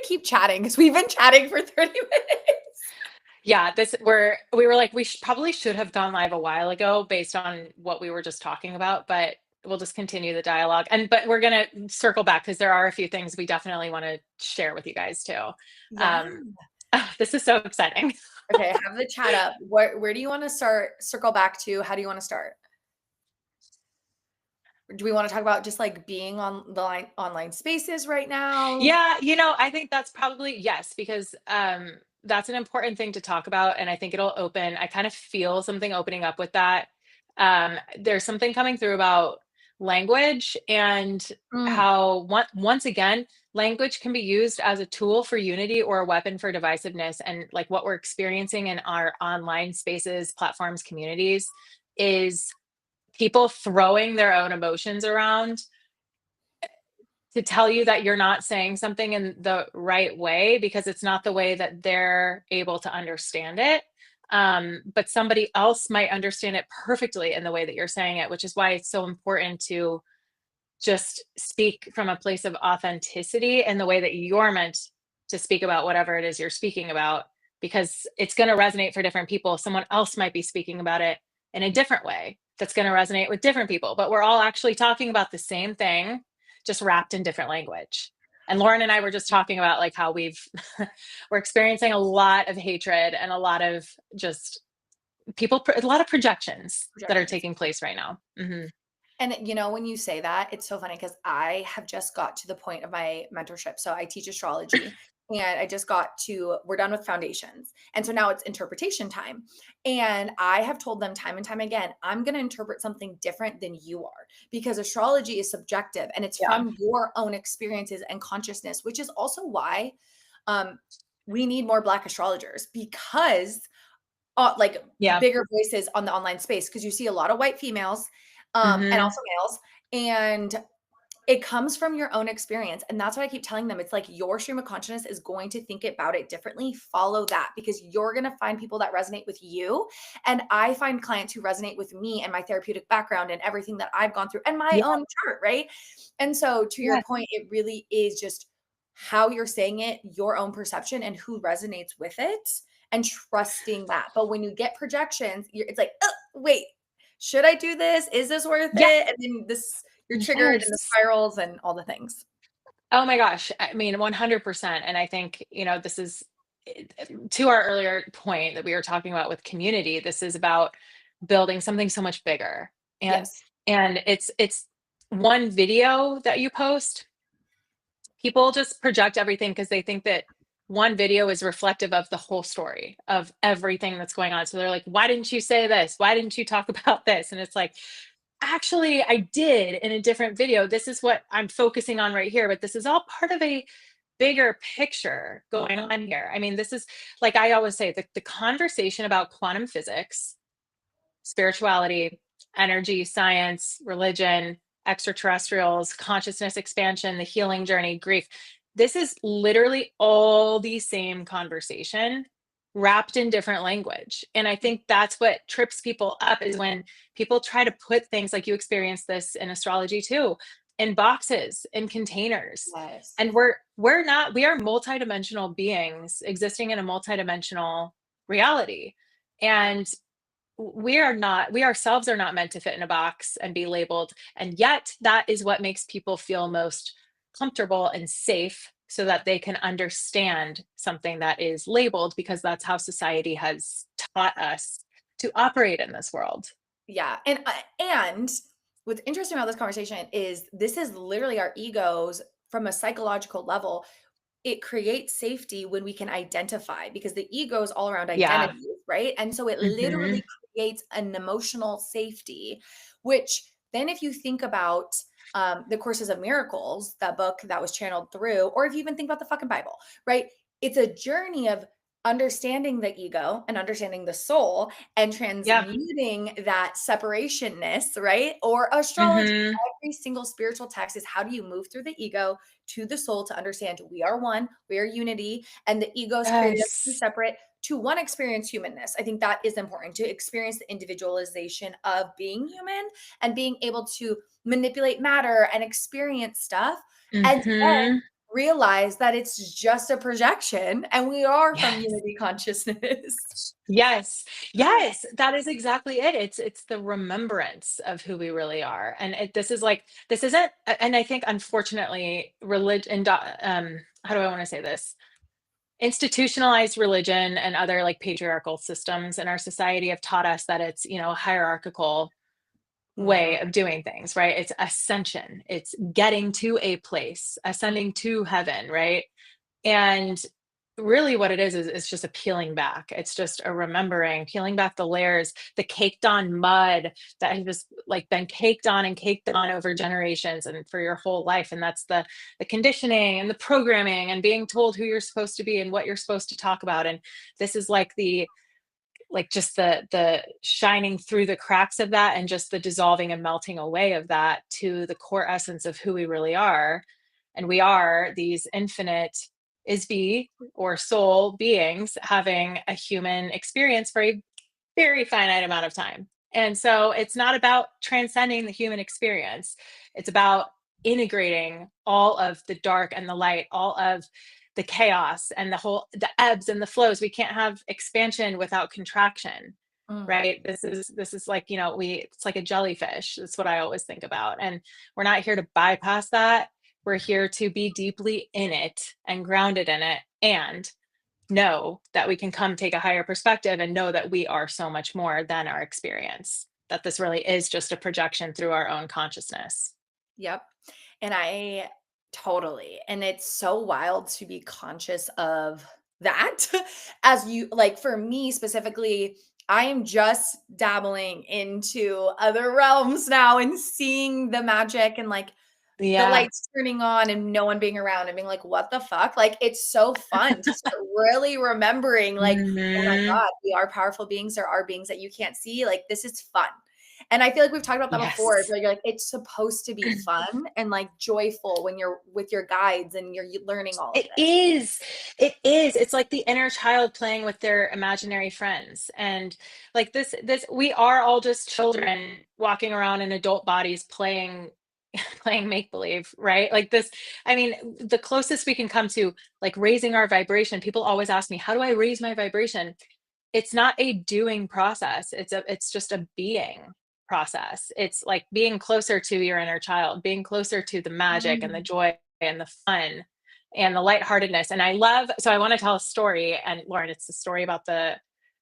to keep chatting because we've been chatting for 30 minutes. Yeah, we were like, we probably should have gone live a while ago based on what we were just talking about, but we'll just continue the dialogue. But we're gonna circle back because there are a few things we definitely want to share with you guys too. Yeah. Um, this is so exciting. Okay, have the chat up. Where do you want to start? Circle back to, how do you want to start? Do we want to talk about just like being on the online spaces right now? Yeah, I think that's probably yes, because that's an important thing to talk about, and I think it'll open. I kind of feel something opening up with that. There's something coming through about language and Mm, how once again, language can be used as a tool for unity or a weapon for divisiveness. And like what we're experiencing in our online spaces, platforms, communities is people throwing their own emotions around to tell you that you're not saying something in the right way because it's not the way that they're able to understand it. But somebody else might understand it perfectly in the way that you're saying it, which is why it's so important to just speak from a place of authenticity and the way that you're meant to speak about whatever it is you're speaking about, because it's going to resonate for different people. Someone else might be speaking about it in a different way that's going to resonate with different people, but we're all actually talking about the same thing, just wrapped in different language. And Lauren and I were just talking about like how we're experiencing a lot of hatred and a lot of just a lot of projections that are projections. taking place right now. And when you say that, it's so funny because I have just got to the point of my mentorship. So I teach astrology and I just we're done with foundations. And so now it's interpretation time. And I have told them time and time again, I'm going to interpret something different than you are because astrology is subjective and it's Yeah. from your own experiences and consciousness, which is also why um, we need more Black astrologers because like Yeah. bigger voices on the online space because you see a lot of white females and Hmm. also males, and it comes from your own experience. And that's what I keep telling them. It's like your stream of consciousness is going to think about it differently. Follow that because you're going to find people that resonate with you. And I find clients who resonate with me and my therapeutic background and everything that I've gone through and my Yeah. own chart, right? And so to your Yeah. point, it really is just how you're saying it, your own perception, and who resonates with it and trusting that. But when you get projections, it's like, oh, wait, should I do this? Is this worth Yeah. it? And then you're triggered and the Yes. spirals and all the things. Oh my gosh. I mean, 100%. And I think, this is to our earlier point that we were talking about with community. This is about building something so much bigger. And Yes. it's one video that you post. People just project everything because they think that one video is reflective of the whole story of everything that's going on. So they're like, why didn't you say this? Why didn't you talk about this? And it's like, actually, I did in a different video. This is what I'm focusing on right here, but this is all part of a bigger picture going on here. I mean, this is like I always say the conversation about quantum physics, spirituality, energy, science, religion, extraterrestrials, consciousness expansion, the healing journey, grief. This is literally all the same conversation wrapped in different language. And I think that's what trips people up is when people try to put things like you experience this in astrology too, in boxes, in containers. Yes. And we are multidimensional beings existing in a multidimensional reality. And we ourselves are not meant to fit in a box and be labeled. And yet that is what makes people feel most comfortable and safe so that they can understand something that is labeled because that's how society has taught us to operate in this world. Yeah. And what's interesting about this conversation is this is literally our egos from a psychological level. It creates safety when we can identify because the ego is all around Yeah. identity, right? And so it Hmm. literally creates an emotional safety, which then if you think about the Courses of Miracles, that book that was channeled through, or if you even think about the fucking Bible, right? It's a journey of understanding the ego and understanding the soul and Yeah. transmuting that separationness, right? Or astrology, Hmm. every single spiritual text is how do you move through the ego to the soul to understand we are one, we are unity, and the egos created us to be Yes. separate to one experience humanness. I think that is important to experience the individualization of being human and being able to manipulate matter and experience stuff. And then Hmm. realize that it's just a projection and we are from Yes. unity consciousness. Yes. Yes, that is exactly it. It's the remembrance of who we really are. And this is like this isn't and I think unfortunately religion how do I want to say this? Institutionalized religion and other like patriarchal systems in our society have taught us that it's, a hierarchical way Mhm. of doing things, right? It's ascension. It's getting to a place, ascending to heaven, right? And really what it is it's just a peeling back. It's just a remembering, peeling back the layers, the caked on mud that has just like been caked on and caked on over generations and for your whole life. And that's the conditioning and the programming and being told who you're supposed to be and what you're supposed to talk about. And this is like just the shining through the cracks of that and just the dissolving and melting away of that to the core essence of who we really are. And we are these infinite is be or soul beings having a human experience for a very finite amount of time. And so it's not about transcending the human experience. It's about integrating all of the dark and the light, all of the chaos and the ebbs and the flows. We can't have expansion without contraction, Mm. right? This is like, it's like a jellyfish. That's what I always think about. And we're not here to bypass that. We're here to be deeply in it and grounded in it and know that we can come take a higher perspective and know that we are so much more than our experience, that this really is just a projection through our own consciousness. Yep. And I totally. And it's so wild to be conscious of that as you like for me specifically, I am just dabbling into other realms now and seeing the magic and like the Yeah. lights turning on and no one being around and being like, "What the fuck?" Like, it's so fun to start really remembering, like, "Oh my Hmm. god, we are powerful beings. There are beings that you can't see." Like, this is fun. And I feel like we've talked about that before, Yes. where you're like, it's supposed to be fun and, like, joyful when you're with your guides and you're learning all of It this. is. It is. It's like the inner child playing with their imaginary friends. And like this we are all just children walking around in adult bodies playing playing make believe, right? Like this I mean, the closest we can come to like raising our vibration. People always ask me, "How do I raise my vibration?" It's not a doing process. It's just a being process. It's like being closer to your inner child, being closer to the magic and the Mm. joy and the fun and the lightheartedness. And I love so I want to tell a story. And Lauren, it's the story about the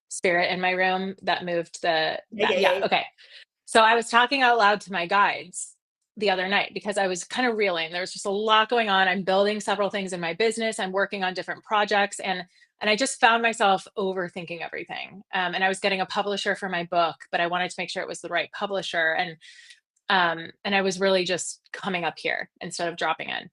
spirit in my room that moved Yeah, yeah, yeah, yeah, okay. So I was talking out loud to my guides the other night because I was kind of reeling. There was just a lot going on. I'm building several things in my business. I'm working on different projects and I just found myself overthinking everything. And I was getting a publisher for my book, but I wanted to make sure it was the right publisher. And I was really just coming up here instead of dropping in.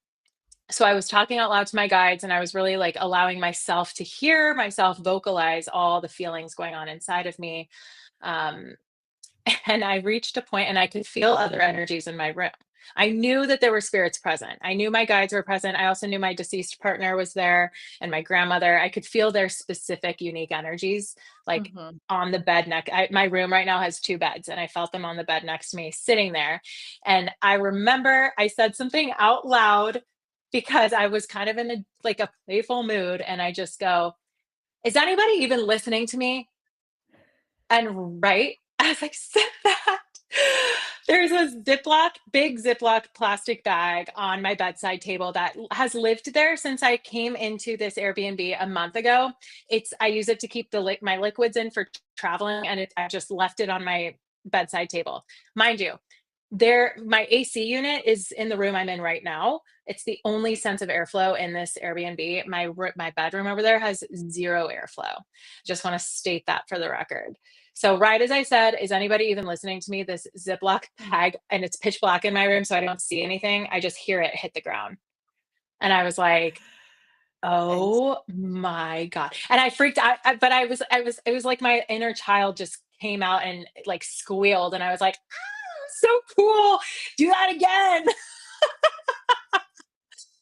So I was talking out loud to my guides and I was really like allowing myself to hear myself vocalize all the feelings going on inside of me. Um, and I reached a point and I could feel other energies in my room. I knew that there were spirits present. I knew my guides were present. I also knew my deceased partner was there and my grandmother. I could feel their specific, unique energies, like Mhm. on the bed my room right now has two beds, and I felt them on the bed next to me, sitting there. And I remember I said something out loud because I was kind of in a playful mood, and I just go, "Is anybody even listening to me?" And right as I said that, there's a big Ziploc plastic bag on my bedside table that has lived there since I came into this Airbnb a month ago. I use it to keep my liquids in for traveling, and I just left it on my bedside table. Mind you, my AC unit is in the room I'm in right now. It's the only sense of airflow in this Airbnb. My bedroom over there has zero airflow. Just want to state that for the record. So right as I said, is anybody even listening to me? This Ziploc bag, and it's pitch black in my room, so I don't see anything. I just hear it hit the ground. And I was like, And oh my God. And I freaked out, but it was like my inner child just came out and like squealed. And I was like, so cool. Do that again.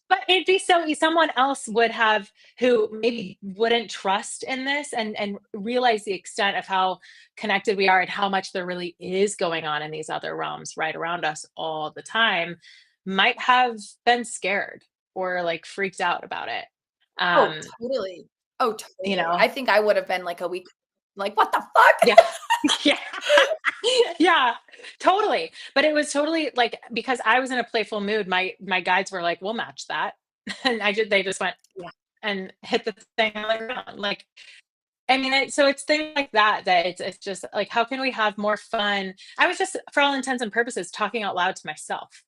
But it'd be someone else would have who maybe wouldn't trust in this and realize the extent of how connected we are and how much there really is going on in these other realms right around us all the time, might have been scared or like freaked out about it. Oh, Um, totally. Oh, you totally. know, I think I would have been like a week like, "What the fuck?" yeah. Yeah. Yeah, totally. But it was totally like because I was in a playful mood, my guides were like, "We'll match that." And they just went Yeah. and hit the thing on the ground. Like, I mean, so it's things like that that it's just like, how can we have more fun? I was just, for all intents and purposes, talking out loud to myself.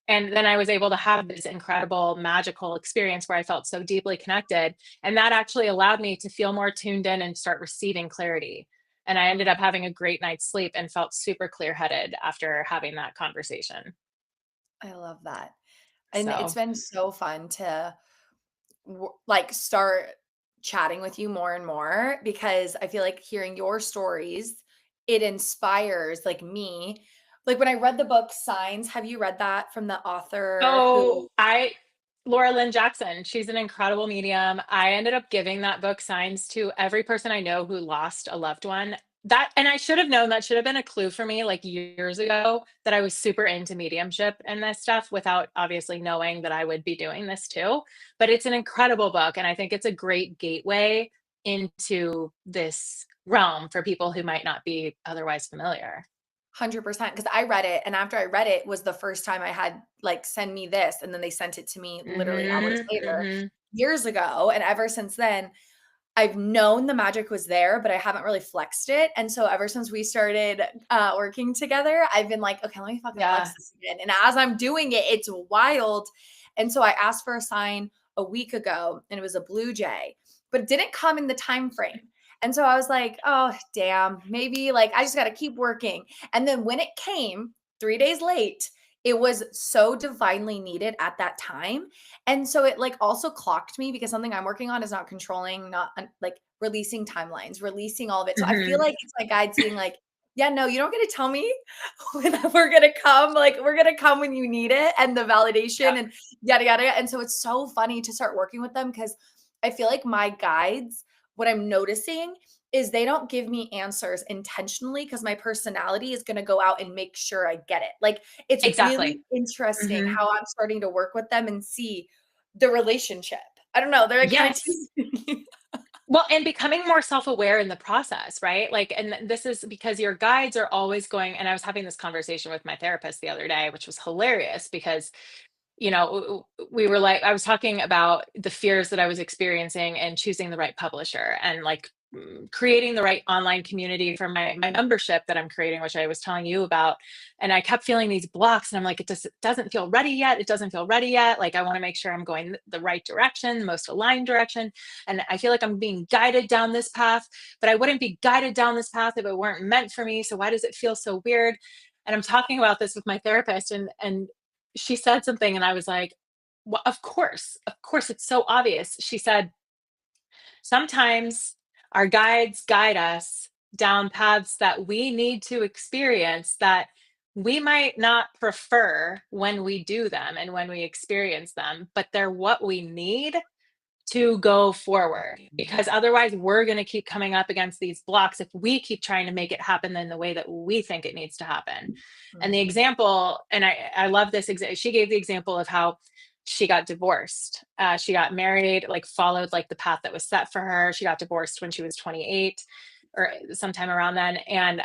And then I was able to have this incredible, magical experience where I felt so deeply connected. And that actually allowed me to feel more tuned in and start receiving clarity. And I ended up Mm, having a great night's sleep and felt super clear headed after having that conversation. I love that. And it's So, been so fun to like start chatting with you more and more because I feel like hearing your stories, it inspires like me. Like when I read the book Signs, have you read that from the author oh, who Laura Lynn Jackson, she's an incredible medium. I ended up giving that book Signs to every person I know who lost a loved one. That, and I should have known, that should have been a clue for me like years ago, that I was super into mediumship and this stuff without obviously knowing that I would be doing this too. But it's an incredible book. And I think it's a great gateway into this realm for people who might not be otherwise familiar. 100% because I read it and after I read it was the first time I had like send me this and then they sent it to me literally hours Hmm. later Hmm. years ago and ever since then I've known the magic was there, but I haven't really flexed it. And so ever since we started working together, I've been like, okay, let me fucking Yeah. flex this again. And as I'm doing it, it's wild. And so I asked for a sign a week ago and it was a blue jay, but it didn't come in the time frame. And so I was like, oh, damn, maybe like I just got to keep working. And then when it came 3 days late, it was so divinely needed at that time. And so it like also clocked me because something I'm working on is not controlling, not like releasing timelines, releasing all of it. So I feel Hmm. like it's my guides being like, yeah, no, you don't get to tell me when we're gonna come. Like we're gonna come when you need it and the validation and yada yada. And so it's so funny to start working with them because I feel like my guides, what I'm noticing is they don't give me answers intentionally because my personality is gonna go out and make sure I get it. Like it's Exactly. really interesting Hmm. how I'm starting to work with them and see the relationship. I don't know, they're, like, kinda Yes. teasing me. Well, and becoming more self-aware in the process, right? Like, and this is because your guides are always going, and I was having this conversation with my therapist the other day, which was hilarious because we were like, I was talking about the fears that I was experiencing and choosing the right publisher and like creating the right online community for my membership that I'm creating, which I was telling you about. And I kept feeling these blocks, and I'm like, it doesn't feel ready yet. It doesn't feel ready yet. Like, I want to make sure I'm going the right direction, the most aligned direction. And I feel like I'm being guided down this path, but I wouldn't be guided down this path if it weren't meant for me. So why does it feel so weird? And I'm talking about this with my therapist, and she said something, and I was like, well, of course, it's so obvious. She said, sometimes our guides guide us down paths that we need to experience that we might not prefer when we do them and when we experience them, but they're what we need to go forward, because otherwise we're going to keep coming up against these blocks if we keep trying to make it happen in the way that we think it needs to happen. And the Mhm. example, and I love this, she gave the example of how she got divorced. She got married, like followed like the path that was set for her. She got divorced when she was 28 or sometime around then. And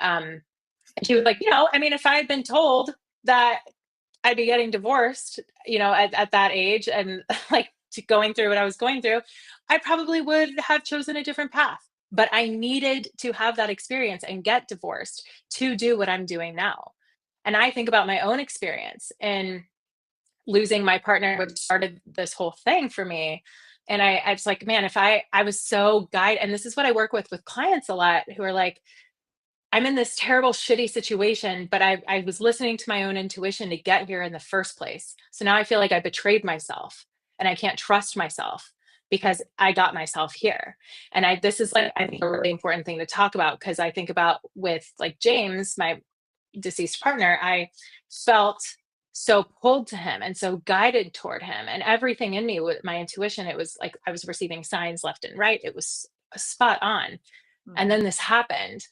she was like, I mean, if I had been told that I'd be getting divorced, at that age, and like going through what I was going through, I probably would have chosen a different path. But I needed to have that experience and get divorced to do what I'm doing now. And I think about my own experience in losing my partner, which started this whole thing for me. And I was like, man, if I was so guided, and this is what I work with clients a lot who are like, I'm in this terrible, shitty situation, but I was listening to my own intuition to get here in the first place. So now I feel like I betrayed myself and I can't trust myself because I got myself here. And this is like, I think, a really important thing to talk about, because I think about with like James, my deceased partner, I felt so pulled to him and so guided toward him, and everything in me with my intuition, it was like I was receiving signs left and right. It was spot on. And then Mhm. this happened.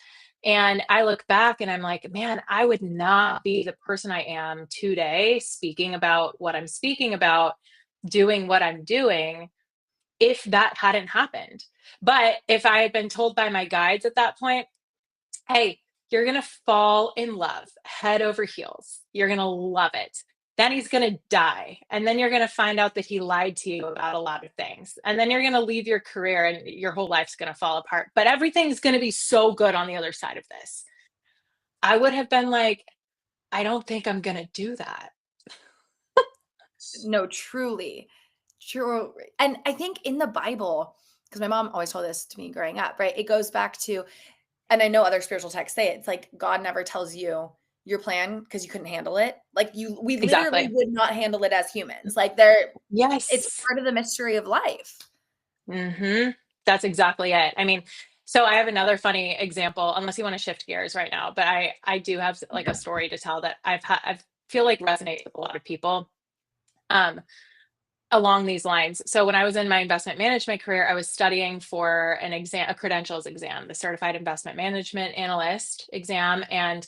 And I look back and I'm like, man, I would not be the person I am today speaking about what I'm speaking about doing what I'm doing if that hadn't happened. But if I had been told by my guides at that point, hey, you're going to fall in love head over heels, you're going to love it. Then he's going to die. And then you're going to find out that he lied to you about a lot of things. And then you're going to leave your career and your whole life's going to fall apart. But everything's going to be so good on the other side of this. I would have been like, I don't think I'm going to do that. No, truly. True. And I think in the Bible, because my mom always told this to me growing up, right? It goes back to, and I know other spiritual texts say it, it's like God never tells you your plan because you couldn't handle it. Like we literally Exactly. would not handle it as humans. Like there, it's Yes. part of the mystery of life. That's exactly it. I mean, so I have another funny example, unless you want to shift gears right now, but I do have like a story to tell that I feel like resonates with a lot of people. Um, along these lines. So when I was in my investment management career, I was studying for an exam, a credentials exam, the Certified Investment Management Analyst exam, and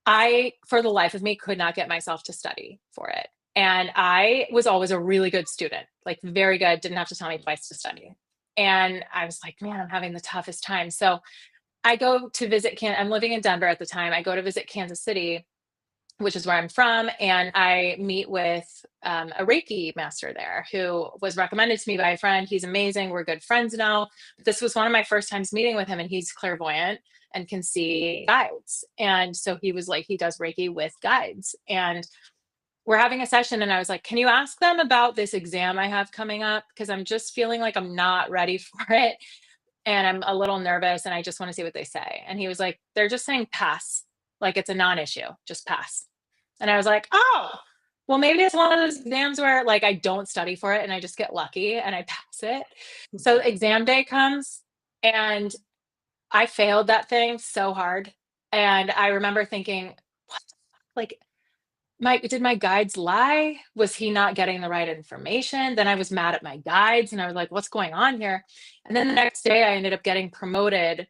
I, for the life of me, could not get myself to study for it. And I was always a really good student, like very good, didn't have to tell me twice to study. And I was like, man, I'm having the toughest time. So I go to visit I'm living in Denver at the time. I go to visit Kansas City, which is where I'm from, and I meet with a Reiki master there who was recommended to me by a friend. He's amazing. We're good friends now. This was one of my first times meeting with him, and he's clairvoyant and can see guides. And so he was like, he does Reiki with guides. And we're having a session, and I was like, can you ask them about this exam I have coming up? Because I'm just feeling like I'm not ready for it. And I'm a little nervous, and I just want to see what they say. And he was like, they're just saying pass. Like it's a non issue, just pass. And I was like, oh, well, maybe it's one of those exams where like I don't study for it and I just get lucky and I pass it. So exam day comes and I failed that thing so hard. And I remember thinking, what the fuck? Like, did my guides lie? Was he not getting the right information? Then I was mad at my guides and I was like, what's going on here? And then the next day I ended up getting promoted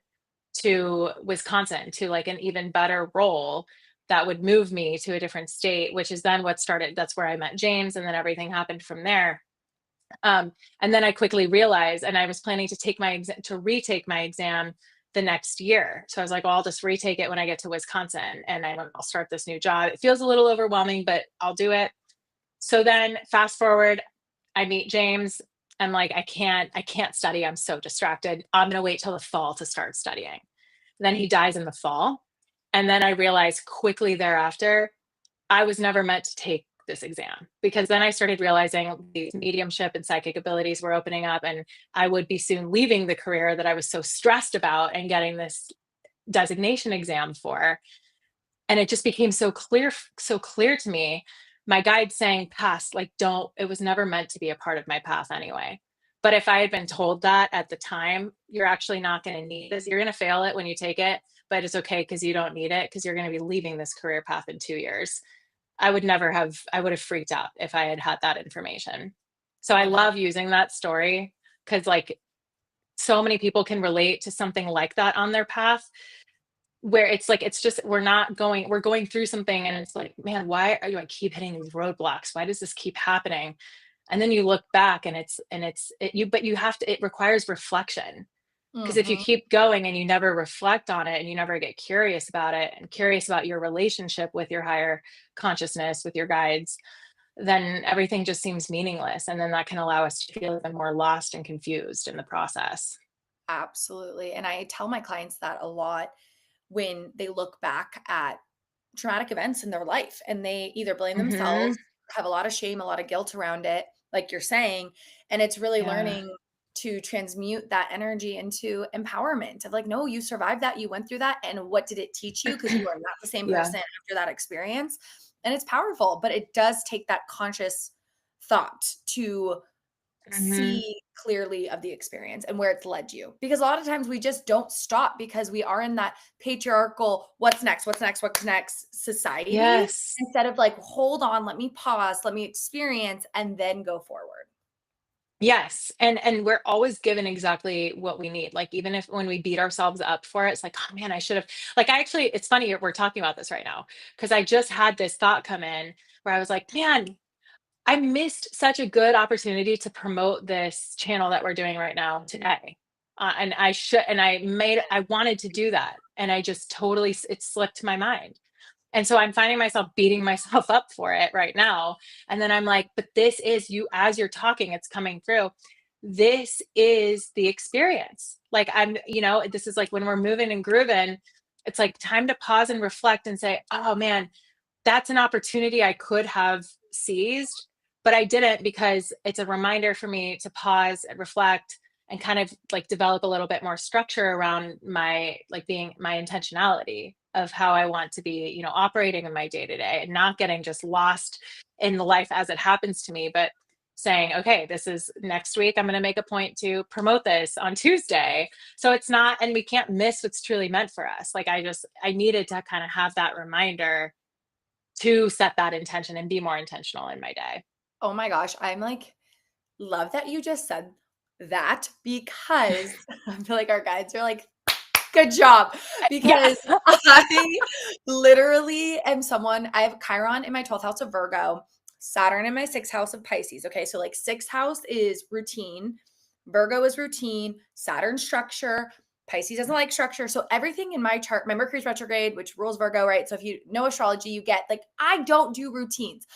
to Wisconsin to like an even better role that would move me to a different state, which is then what started. That's where I met James, and then everything happened from there. And then I quickly realized, and I was planning to take my exam to retake my exam the next year. So I was like, well, I'll just retake it when I get to Wisconsin, and I'll start this new job. It feels a little overwhelming, but I'll do it. So then fast forward, I meet James. I'm like, I can't study. I'm so distracted. I'm gonna wait till the fall to start studying. Then he dies in the fall. And then I realized quickly thereafter, I was never meant to take this exam because then I started realizing these mediumship and psychic abilities were opening up, and I would be soon leaving the career that I was so stressed about and getting this designation exam for. And it just became so clear to me. My guide saying pass, like, don't, it was never meant to be a part of my path anyway. But if I had been told that at the time, you're actually not going to need this, you're going to fail it when you take it, but it's okay because you don't need it because you're going to be leaving this career path in 2 years. I would have freaked out if I had had that information. So I 100. love using that story because, like, so many people can relate to something like that on their path where it's like it's just we're going through something and it's like, man, why are you I keep hitting these roadblocks? Why does this keep happening? And then you look back and but you have to, it requires reflection. Because if you Mhm. keep going and you never reflect on it and you never get curious about it and curious about your relationship with your higher consciousness, with your guides, then everything just seems meaningless. And then that can allow us to feel even more lost and confused in the process. Absolutely. And I tell my clients that a lot when they look back at traumatic events in their life and they either blame Hmm. themselves, have a lot of shame, a lot of guilt around it, like you're saying. And it's really Yeah. learning to transmute that energy into empowerment of like, no, you survived that, you went through that. And what did it teach you? Because you are not the same Yeah. person after that experience. And it's powerful, but it does take that conscious thought to Hmm. see clearly of the experience and where it's led you. Because a lot of times we just don't stop because we are in that patriarchal, what's next, what's next, what's next society, Yes. instead of like, hold on, let me pause, let me experience, and then go forward. Yes. And we're always given exactly what we need. Like even if when we beat ourselves up for it, it's like, oh man, I should have, like, I actually, it's funny we're talking about this right now because I just had this thought come in where I was like, man, I missed such a good opportunity to promote this channel that we're doing right now today. And I wanted to do that. And I just totally, it slipped my mind. And so I'm finding myself beating myself up for it right now. And then I'm like, but this is you, as you're talking, it's coming through. This is the experience. Like this is like when we're moving and grooving, it's like time to pause and reflect and say, oh man, that's an opportunity I could have seized, but I didn't because it's a reminder for me to pause and reflect and kind of like develop a little bit more structure around my like being my intentionality of how I want to be, operating in my day to day and not getting just lost in the life as it happens to me, but saying, okay, this is next week. I'm going to make a point to promote this on Tuesday. So it's not, and we can't miss what's truly meant for us. Like I needed to kind of have that reminder to set that intention and be more intentional in my day. Oh my gosh, I'm like, love that you just said that because I feel like our guides are like, good job. Because Yes. I literally am someone, I have Chiron in my 12th house of Virgo, Saturn in my 6th house of Pisces. Okay. So like 6th house is routine, Virgo is routine, Saturn structure, Pisces doesn't like structure. So everything in my chart, my Mercury's retrograde, which rules Virgo, right? So if you know astrology, you get like, I don't do routines,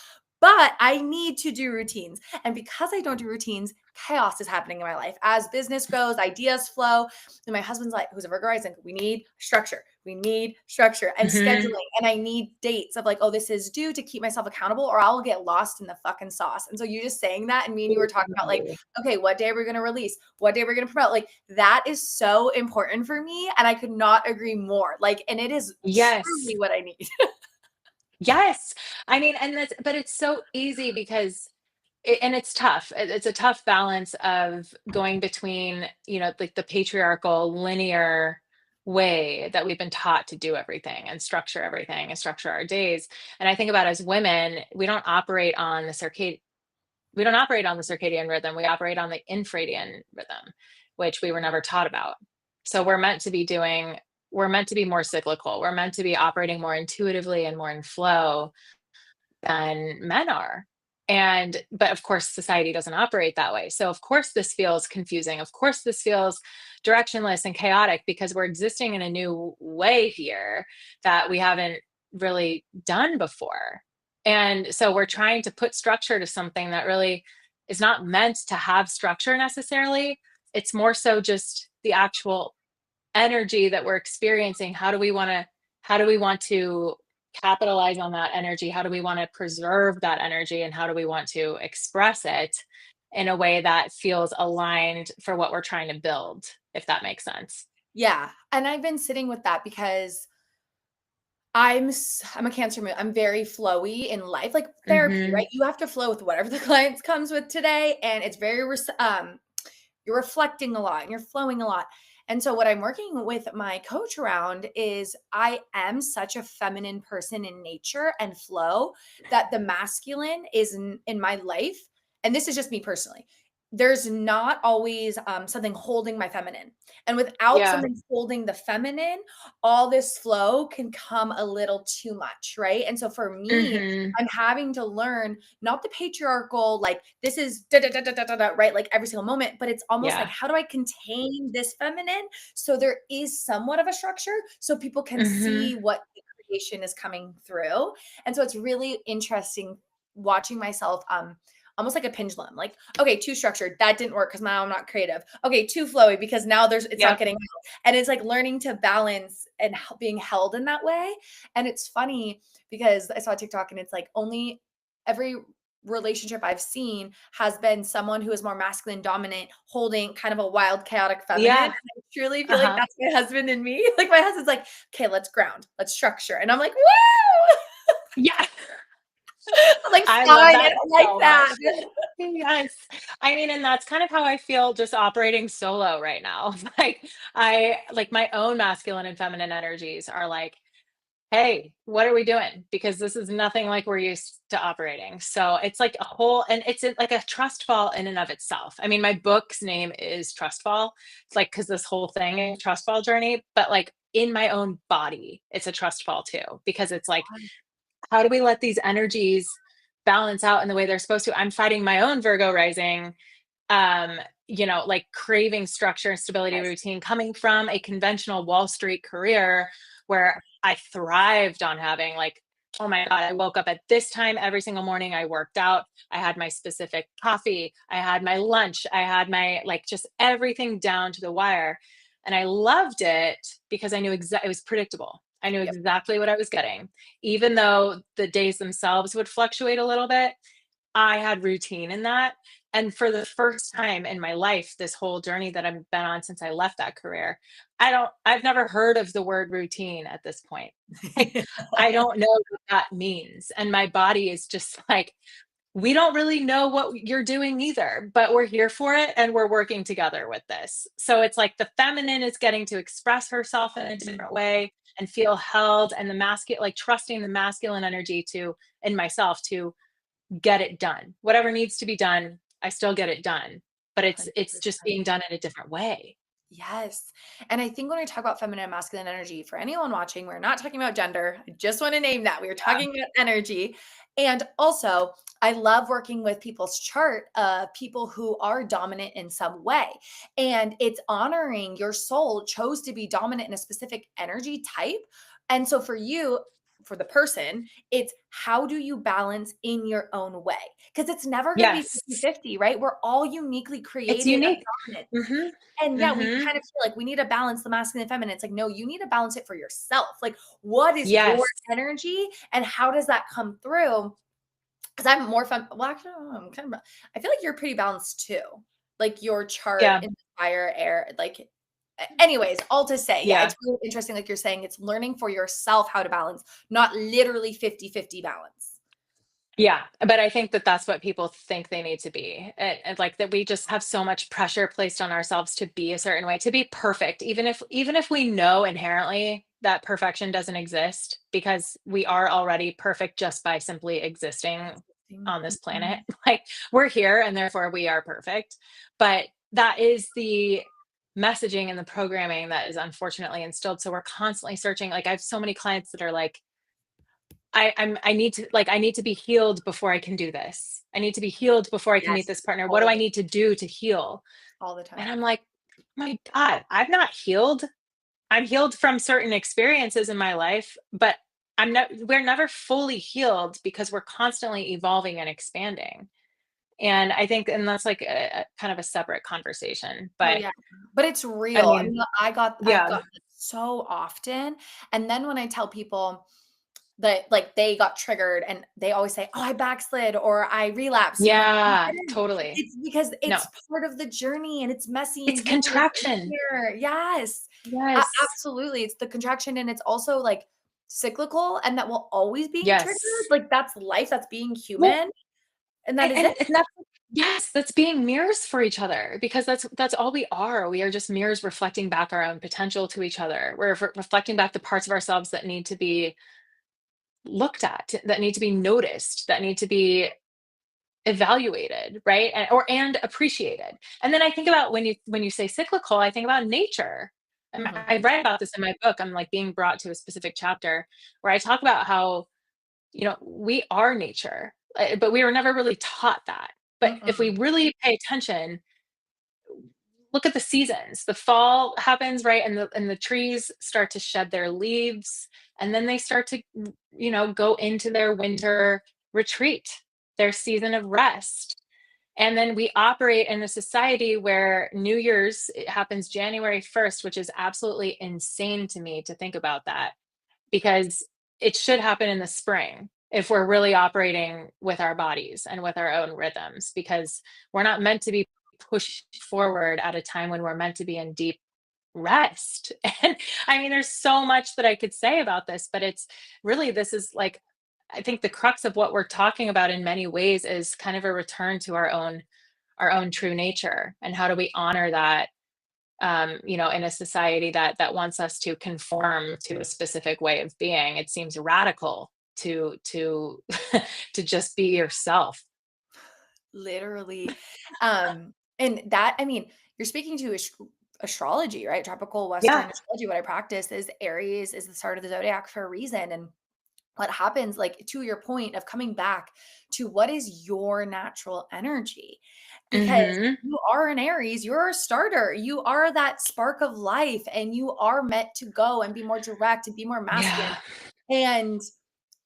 but I need to do routines. And because I don't do routines, chaos is happening in my life. As business grows, ideas flow. And my husband's like, who's a Virgo rising, we need structure. We need structure and Hmm. scheduling. And I need dates of like, oh, this is due to keep myself accountable or I'll get lost in the fucking sauce. And so you just saying that and me and you were talking about like, okay, what day are we going to release? What day we're going to promote? Like that is so important for me. And I could not agree more. Like, and it is Yes. truly what I need. Yes. I mean, but it's so easy because and it's tough. It's a tough balance of going between, like the patriarchal linear way that we've been taught to do everything and structure everything and structure our days. And I think about as women, we don't operate on the circadian rhythm. We operate on the infradian rhythm, which we were never taught about. So we're meant to be more cyclical. We're meant to be operating more intuitively and more in flow than men are. But of course, society doesn't operate that way. So, of course, this feels confusing. Of course, this feels directionless and chaotic because we're existing in a new way here that we haven't really done before. And so, we're trying to put structure to something that really is not meant to have structure necessarily. It's more so just the actual energy that we're experiencing. How do we want to capitalize on that energy? How do we want to preserve that energy? And how do we want to express it in a way that feels aligned for what we're trying to build, if that makes sense? Yeah. And I've been sitting with that because I'm a Cancer moon. I'm very flowy in life, like therapy, Hmm. right? You have to flow with whatever the client comes with today, and it's very you're reflecting a lot and you're flowing a lot. And so what I'm working with my coach around is I am such a feminine person in nature and flow that the masculine is in my life. And this is just me personally. There's not always something holding my feminine. And without Yeah. something holding the feminine, all this flow can come a little too much, right? And so for me, Hmm. I'm having to learn not the patriarchal, like this is da da da da da da, da right? Like every single moment, but it's almost like Yeah. how do I contain this feminine so there is somewhat of a structure so people can Hmm. see what the creation is coming through. And so it's really interesting watching myself almost like a pendulum. Like, okay, too structured. That didn't work because now I'm not creative. Okay, too flowy because now it's not Yep. getting out. And it's like learning to balance and being held in that way. And it's funny because I saw TikTok and it's like only every relationship I've seen has been someone who is more masculine dominant, holding kind of a wild, chaotic feminine. And Yeah. I truly feel like Uh-huh. that's my husband and me. Like my husband's like, okay, let's ground, let's structure. And I'm like, woo! Yeah. I'm like, I love fine, I that don't like so that. much. Yes. I mean, and that's kind of how I feel just operating solo right now. Like my own masculine and feminine energies are like, hey, what are we doing? Because this is nothing like we're used to operating. So it's like a whole, and like a trust fall in and of itself. I mean, my book's name is Trust Fall. It's like, because this whole thing is trust fall journey, but like in my own body, it's a trust fall too, because it's like, how do we let these energies balance out in the way they're supposed to. I'm fighting my own Virgo rising, um, like craving structure and stability Yes. routine, coming from a conventional Wall Street career where I thrived on having like, oh my God, I woke up at this time every single morning. I worked out. I had my specific coffee. I had my lunch. I had my like just everything down to the wire. And I loved it because I knew exactly it was predictable. I knew Yep. exactly what I was getting. Even though the days themselves would fluctuate a little bit, I had routine in that. And for the first time in my life, this whole journey that I've been on since I left that career, I've never heard of the word routine at this point. Like, I don't know what that means. And my body is just like, we don't really know what you're doing either, but we're here for it and we're working together with this. So it's like the feminine is getting to express herself in a different way and feel held, and the masculine, like trusting the masculine energy to, in myself, to get it done. Whatever needs to be done, I still get it done, but it's just 100%. being done in a different way. Yes. And I think when we talk about feminine and masculine energy, for anyone watching, we're not talking about gender. I just want to name that. We are talking about energy. And also, I love working with people's chart of people who are dominant in some way. And it's honoring your soul chose to be dominant in a specific energy type. And so for you, for the person, it's how do you balance in your own way? Because it's never going to be Yes, 50-50, right? We're all uniquely it's created of unique. dominance. Mhm, And yeah, we mhm. kind of feel like we need to balance the masculine and feminine. It's like, no, you need to balance it for yourself. Like, what is your Yes. energy and how does that come through? Because I'm more fun. Well, actually, I don't know, I'm kind of, I feel like you're pretty balanced too. Like your chart Yeah, in the fire, air, like, anyways, all to say, yeah, yeah. it's really interesting. Like you're saying, it's learning for yourself how to balance, not literally 50-50 balance. Yeah, but I think that that's what people think they need to be, and like that we just have so much pressure placed on ourselves to be a certain way, to be perfect, even if we know inherently that perfection doesn't exist, because we are already perfect just by simply existing on this planet. Mhm. Like we're here, and therefore we are perfect. But that is the messaging and the programming that is unfortunately instilled. So we're constantly searching. Like I have so many clients that are like, I need to be healed before I can do this. I need to be healed before I can meet Yes, this partner. What do all I the need to do to heal? all the And time. I'm like, my God, I'm not healed. I'm healed from certain experiences in my life, but we're never fully healed because we're constantly evolving and expanding. And I think, and that's like a kind of a separate conversation. Oh, But yeah, but it's I real. I mean, mean, I've yeah, gotten it so often, and then when I tell people that, like, they got triggered and they always say, "Oh, I backslid or I relapsed," and I'm like, "You yeah, didn't." totally. It's because No, it's part of the journey and it's messy it's and human, it's contraction. here. Yes. Yes. Absolutely, it's the contraction and it's also, like, cyclical and that will always being triggered, Yes. like, that's life, that's being Well, human, and that is it. and that's, yes, that's being mirrors for each other, because that's all we are. We are just mirrors reflecting back our own potential to each other. We're reflecting back the parts of ourselves that need to be looked at, that need to be noticed, that need to be evaluated, right? And appreciated. And then I think about when you say cyclical, I think about nature. And Mhm, I write about this in my book. I'm like being brought to a specific chapter where I talk about how, we are nature, but we were never really taught that. But if we mhm. really pay attention, look at the seasons. The fall happens, right? And the trees start to shed their leaves, and then they start to, go into their winter retreat, their season of rest. And then we operate in a society where New Year's, it happens January 1st, which is absolutely insane to me to think about that, because it should happen in the spring if we're really operating with our bodies and with our own rhythms, because we're not meant to be pushed forward at a time when we're meant to be in deep rest. And I mean, there's so much that I could say about this, but it's really, this is like, I think the crux of what we're talking about in many ways is kind of a return to our own true nature, and how do we honor that, in a society that wants us to conform to a specific way of being. It seems radical to to just be yourself. Literally. And that, I mean, you're speaking to astrology, right? Tropical Yeah. Western astrology. What I practice is Aries is the start of the zodiac for a reason. And what happens, like to your point of coming back to what is your natural energy, because Mhm. you are an Aries, you're a starter, you are that spark of life, and you are meant to go and be more direct and be more masculine. Yeah, And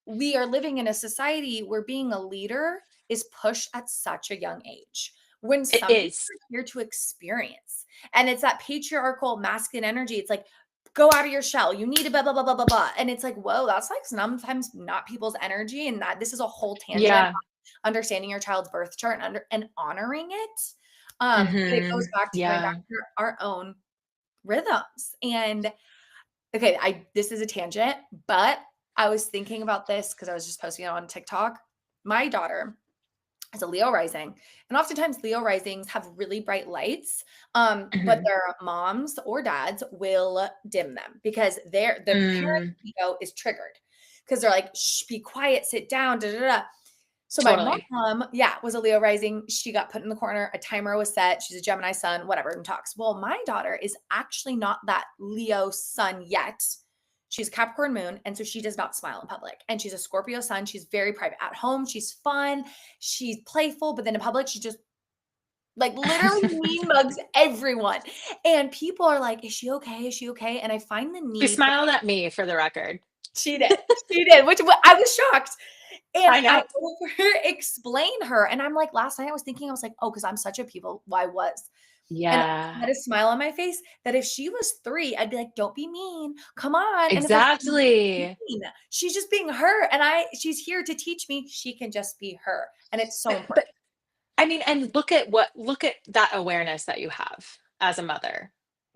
we are living in a society where being a leader is pushed at such a young age, when it some people is. are here to experience. And it's that patriarchal masculine energy. It's like, go out of your shell. You need to blah, blah, blah, blah, blah, blah. And it's like, whoa, that's like sometimes not people's energy. And that this is a whole tangent, Yeah. understanding your child's birth chart and honoring it. But it goes Mhm. back to going back Yeah. to our own rhythms. And okay, I this is a tangent, but I was thinking about this because I was just posting it on TikTok. My daughter is a Leo rising, and oftentimes Leo risings have really bright lights, but Mhm. their moms or dads will dim them because the parent Mm, ego is triggered because they're like, "Shh, be quiet, sit down." Da, da, da. So my totally. mom, yeah, was a Leo rising. She got put in the corner. A timer was set. She's a Gemini sun, whatever, and talks. Well, my daughter is actually not that Leo sun yet. She's Capricorn moon, and so she does not smile in public. And she's a Scorpio sun. She's very private. At home, she's fun, she's playful, but then in public, she just like literally mean mugs everyone. And people are like, "Is she okay? Is she okay?" And I find the She need to. smiled at me for the record. She did. She did, which I was shocked. And I I know. over explain her, and I'm like, last night I was thinking, I was like, "Oh, because 'cause I'm such a people." Well, I was. And I Yeah. had a smile on my face that if she was 3, I'd be like, "Don't be mean. Come on." And it's like, "She's not Exactly. mean. She's just being her, and she's here to teach me she can just be her." And it's so But important. I mean, and look at that awareness that you have as a mother.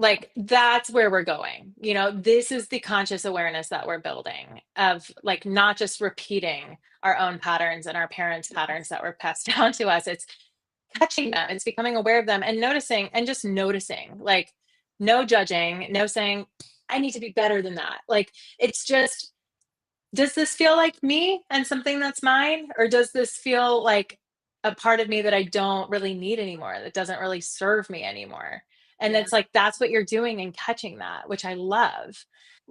Yeah. Like, that's where we're going. This is the conscious awareness that we're building of, like, not just repeating our own patterns and our parents' patterns Yes. that were passed down to us. It's catching them, it's becoming aware of them and noticing, and just noticing, like, no judging, no saying, I need to be better than that. Like, it's just, does this feel like me and something that's mine? Or does this feel like a part of me that I don't really need anymore, that doesn't really serve me anymore? And Yeah. it's like, that's what you're doing and catching that, which I love.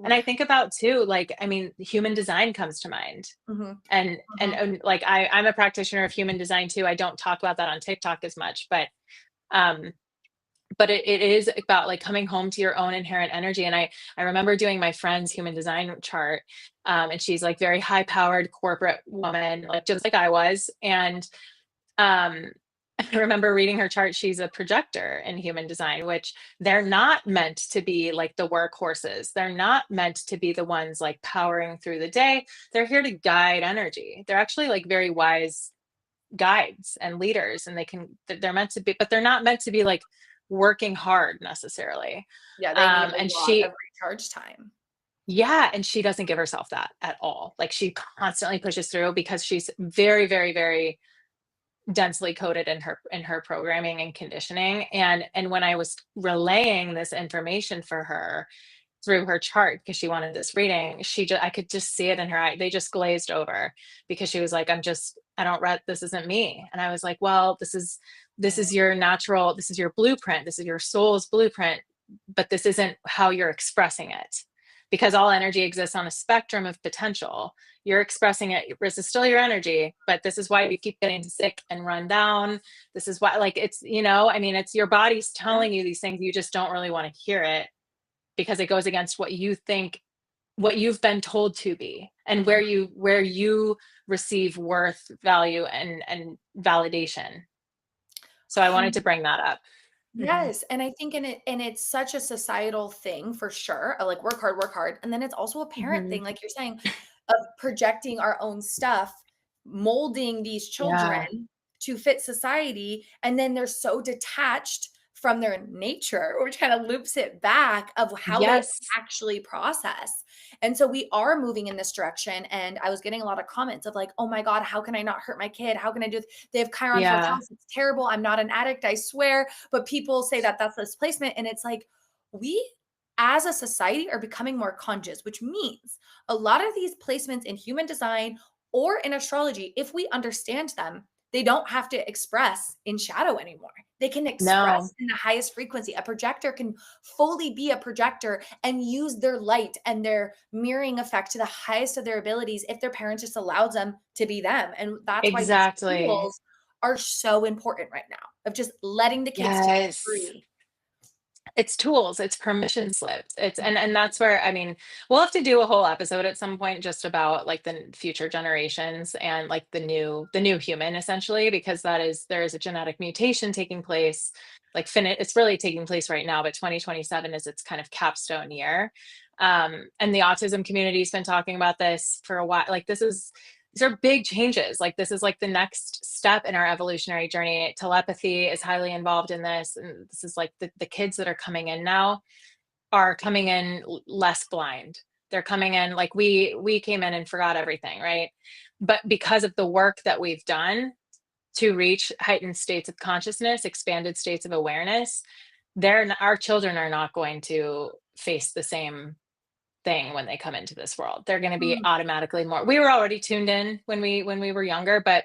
And I Oof. think about too, like, I mean, human design comes to mind. Mhm. Mhm. And like, I'm a practitioner of human design too. I don't talk about that on TikTok as much, um, but it is about like coming home to your own inherent energy. And I remember doing my friend's human design chart, and she's like very high powered corporate woman, like just like I was. And um I remember reading her chart. She's a projector in human design, which they're not meant to be like the workhorses. They're not meant to be the ones like powering through the day. They're here to guide energy. They're actually like very wise guides and leaders, and they're meant to be, but they're not meant to be like working hard necessarily. Yeah, they need a And lot she of recharge time. Yeah, and she doesn't give herself that at all. Like, she constantly pushes through because she's very, very, very densely coded in her programming and conditioning. And when I was relaying this information for her through her chart, because she wanted this reading, I could just see it in her eye. They just glazed over because she was like, I don't read, this isn't me. And I was like, well, this Mm, is your natural, this is your blueprint, this is your soul's blueprint, but this isn't how you're expressing it. Because all energy exists on a spectrum of potential. You're expressing it, this is still your energy, but this is why you keep getting sick and run down. This is why, like, it's, I mean, it's your body's yeah, telling you these things, you just don't really want to hear it because it goes against what you think, what you've been told to be, and mhm, where you receive worth, value, and validation. So I wanted to bring that up. Mhm. yes, and I think it's such a societal thing for sure, like work hard, and then it's also a parent Mhm. thing, like you're saying, of projecting our own stuff, molding these children Yeah. to fit society, and then they're so detached from their nature, which kind of loops it back of how they Yes. actually process. And so we are moving in this direction, and I was getting a lot of comments of like, "Oh my god, how can I not hurt my kid? How can I do They have Chiron 4th Yeah. house, it's terrible, I'm not an addict, I swear." But people say that that's displacement, and it's like, we as a society are becoming more conscious, which means a lot of these placements in human design or in astrology, if we understand them, They don't have to express in shadow anymore. They can No, express in the highest frequency. A projector can fully be a projector and use their light and their mirroring effect to the highest of their abilities if their parents just allows them to be them. And that's why these exactly. tools are so important right now of just letting the kids to be Yes. free. It's tools, it's permission slips. It's and that's where I mean, we'll have to do a whole episode at some point just about like the future generations and like the new human essentially, because there is a genetic mutation taking place. Like it's really taking place right now, but 2027 is its kind of capstone year. And the autism community's been talking about this for a while. Like these are big changes. Like this is like the next step in our evolutionary journey. Telepathy is highly involved in this. And this is like the kids that are coming in now are coming in less blind. They're coming in like we came in and forgot everything, right? But because of the work that we've done to reach heightened states of consciousness, expanded states of awareness, our children are not going to face the same thing when they come into this world. They're going to be Mm. automatically more. We were already tuned in when we were younger, but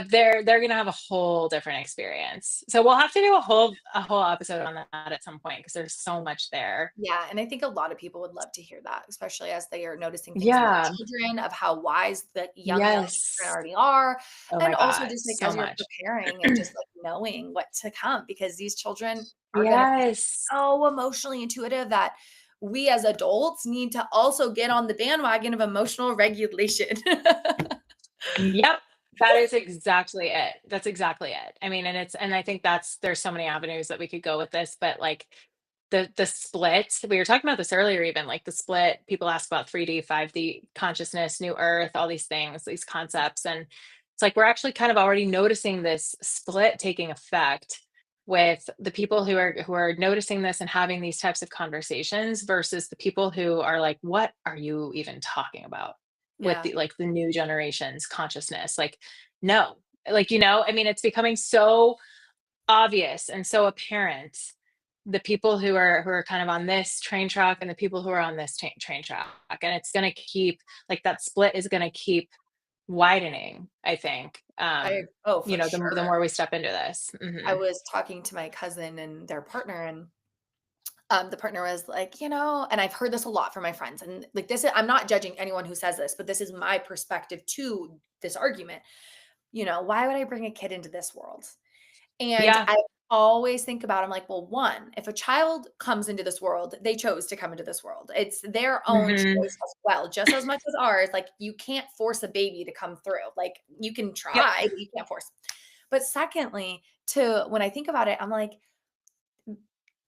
they're going to have a whole different experience. So we'll have to do a whole episode on that at some point because there's so much there. Yeah, and I think a lot of people would love to hear that, especially as they are noticing things in their Yeah. children of how wise the young children Yes. already are, Oh and my also god, just, like, so as you're much. preparing and just, like, knowing what to come because these children are gonna be Yes. so emotionally intuitive that we as adults need to also get on the bandwagon of emotional regulation. Yep. That is exactly it. That's exactly it. I mean, and I think there's so many avenues that we could go with this, but like the split, we were talking about this earlier even, like the split, people ask about 3D, 5D consciousness, new earth, all these things, these concepts. And it's like we're actually kind of already noticing this split taking effect with the people who are noticing this and having these types of conversations versus the people who are like, what are you even talking about with Yeah, the new generation's consciousness? Like, no, like, I mean, it's becoming so obvious and so apparent, the people who are kind of on this train track and the people who are on this train track, and it's going to keep, like, that split is going to keep widening, I think. oh, for The sure. more we step into this. I Hmm. was talking to my cousin and their partner, and the partner was like, and I've heard this a lot from my friends, and like this is, I'm not judging anyone who says this, but this is my perspective to this argument. Why would I bring a kid into this world? And Yeah. I always think about, I'm like, well, one, if a child comes into this world, they chose to come into this world. It's their own Hmm. choice as well, just as much as ours. Like, you can't force a baby to come through. Like, you can Yep. try, but you can't force. But secondly, to when I think about it, I'm like,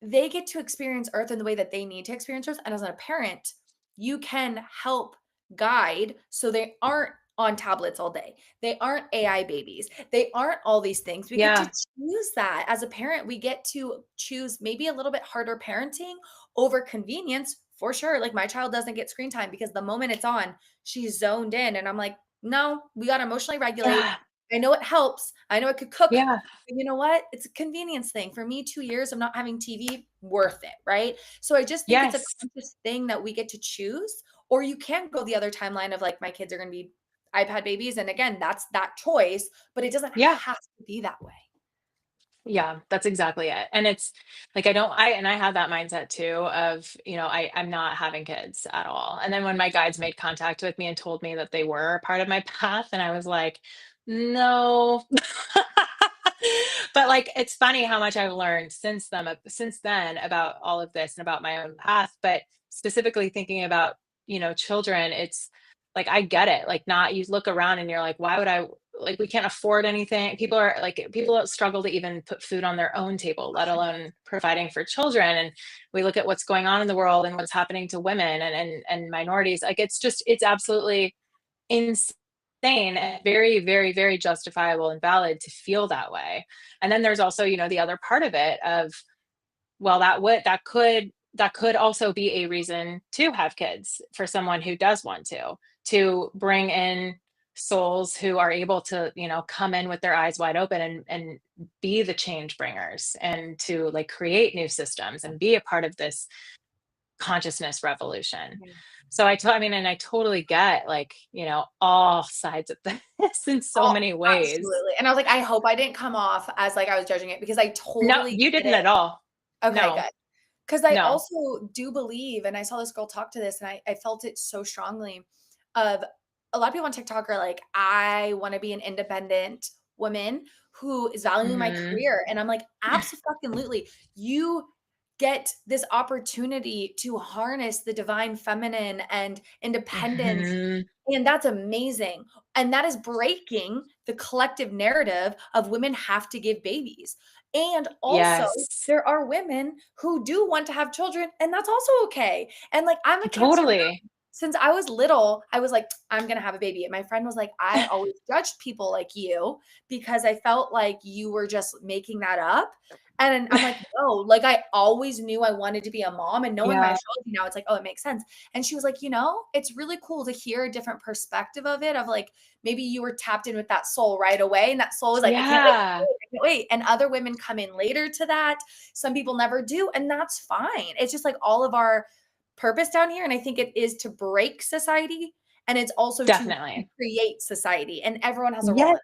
they get to experience Earth in the way that they need to experience Earth. And as a parent, you can help guide so they aren't on tablets all day. They aren't AI babies. They aren't all these things. We get to Yeah. choose that. As a parent, we get to choose maybe a little bit harder parenting over convenience for sure. Like, my child doesn't get screen time because the moment it's on, she's zoned in. And I'm like, no, we got to emotionally regulate. Yeah. I know it helps. I know it could cook, Yeah. but you know what? It's a convenience thing. For me, 2 years of not having TV, worth it, right? So I just think it's a Yes. conscious thing that we get to choose, or you can go the other timeline of like, my kids are gonna be iPad babies, and again, that's that choice, but it doesn't Yeah. have to be that way. Yeah, that's exactly it. And it's like I had that mindset too of, I'm not having kids at all. And then when my guides made contact with me and told me that they were a part of my path, and I was like, no. But like it's funny how much I've learned since then about all of this and about my own path. But specifically thinking about, children, it's like I get it. Like, not, you look around and you're like, why would I, like, we can't afford anything. People struggle to even put food on their own table, let alone providing for children. And we look at what's going on in the world and what's happening to women and minorities. Like, it's absolutely insane and very, very, very justifiable and valid to feel that way. And then there's also, the other part of it of, well, that could also be a reason to have kids for someone who does want to bring in souls who are able to, come in with their eyes wide open and be the change bringers and to like create new systems and be a part of this consciousness revolution. Yeah. So I mean, and I totally get like, all sides of this in so Oh, many ways. absolutely. And I was like, I hope I didn't come off as like I was judging it because I No, totally you get didn't it. at all. Okay, No, good. 'Cause I no. also do believe, and I saw this girl talk to this, and I felt it so strongly, of a lot of people on TikTok are like, "I wanna be an independent woman who is valuing my Hmm. career," and I'm like, "Abso-fucking-lutely. You get this opportunity to harness the divine feminine and independence, Hmm. and that's amazing, and that is breaking the collective narrative of women have to give babies, and also Yes, there are women who do want to have children, and that's also okay. And like, I'm a Cancer totally. moon. Since I was little, I was like, I'm gonna have a baby. And my friend was like, I always judged people like you because I felt like you were just making that up. And I'm like, no, like I always knew I wanted to be a mom. And knowing my Yeah, astrology now, it's like, oh, it makes sense. And she was like, it's really cool to hear a different perspective of it, of like maybe you were tapped in with that soul right away. And that soul was like, I can't wait, yeah, I can't wait. And other women come in later to that. Some people never do, and that's fine. It's just like all of our purpose down here. And I think it is to break society and it's also to definitely. create society, and everyone has a role in Yes. it.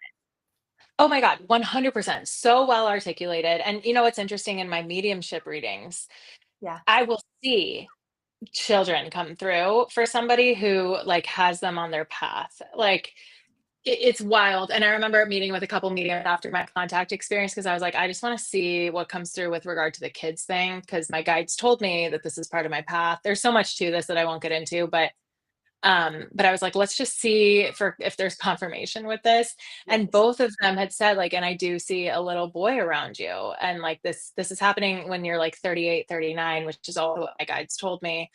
Oh my God, 100%. So well articulated. And what's interesting in my mediumship readings, Yeah. I will see children come through for somebody who like has them on their path. Like it's wild. And I remember meeting with a couple mediums after my contact experience because I was like, I just want to see what comes through with regard to the kids thing because my guides told me that this is part of my path. There's so much to this that I won't get into, but I was like, let's just see for if there's confirmation with this. And Yes. both of them had said, like, and I do see a little boy around you. And like this is happening when you're like 38, 39, which is all what my guides told me.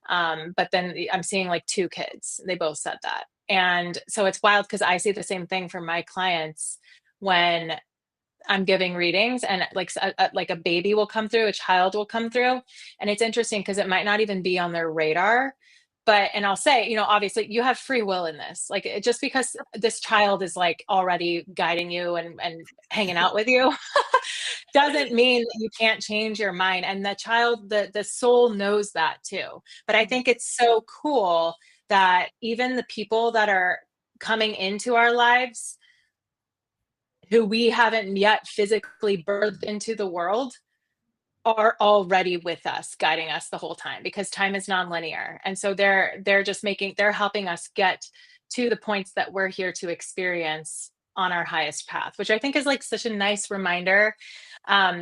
But then I'm seeing like two kids. They both said that. And so it's wild because I see the same thing for my clients when I'm giving readings and like a baby will come through, a child will come through. And it's interesting because it might not even be on their radar. But, and I'll say, obviously you have free will in this. Like just because this child is like already guiding you and hanging out with you doesn't mean that you can't change your mind. And the child, the soul knows that too. But I Mhm. think it's so cool that even the people that are coming into our lives who we haven't yet physically birthed into the world are already with us, guiding us the whole time because time is nonlinear. And so they're helping us get to the points that we're here to experience on our highest path, which I think is like such a nice reminder.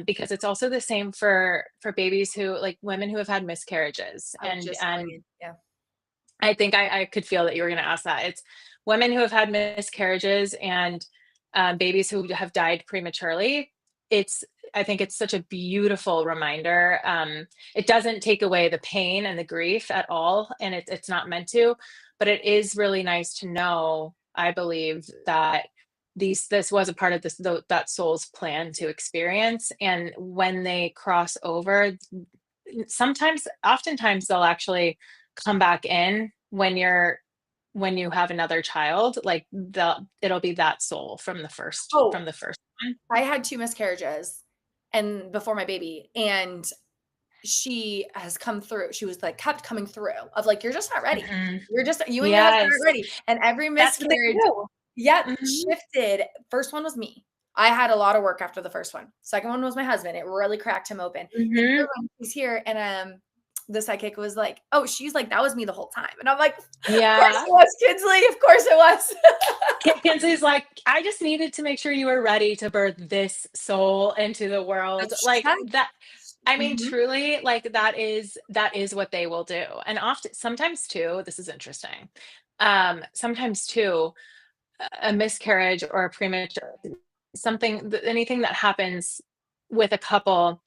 Because it's also the same for babies who like women who have had miscarriages I was just going and in. Yeah. I think I could feel that you were going to ask that. It's women who have had miscarriages and babies who have died prematurely. It's I think it's such a beautiful reminder. It doesn't take away the pain and the grief at all, and it's not meant to. But it is really nice to know. I believe that this was a part of that soul's plan to experience, and when they cross over, oftentimes they'll actually come back in when you have another child, like it'll be that soul Oh, from the first one. I had 2 miscarriages and before my baby, and she has come through. She was, like, kept coming through of, like, "You're just not ready. Mhm. You and your husband Yes, aren't ready." And every that's what they miscarriage. do. Yep, Mhm. shifted. First one was me. I had a lot of work after the first one. Second one was my husband. It really cracked him open. The third Mhm. one, he's here, and, the psychic was like, "Oh," she's like, "That was me the whole time." And I'm like, "Of course Yeah. it was, Kinsley. Of course it was." Kinsley's like, "I just needed to make sure you were ready to birth this soul into the world." That's what she Like, said. that I mean, Mhm. truly, like, that is what they will do, and often sometimes too this is interesting, sometimes too, a miscarriage or a premature anything that happens with a couple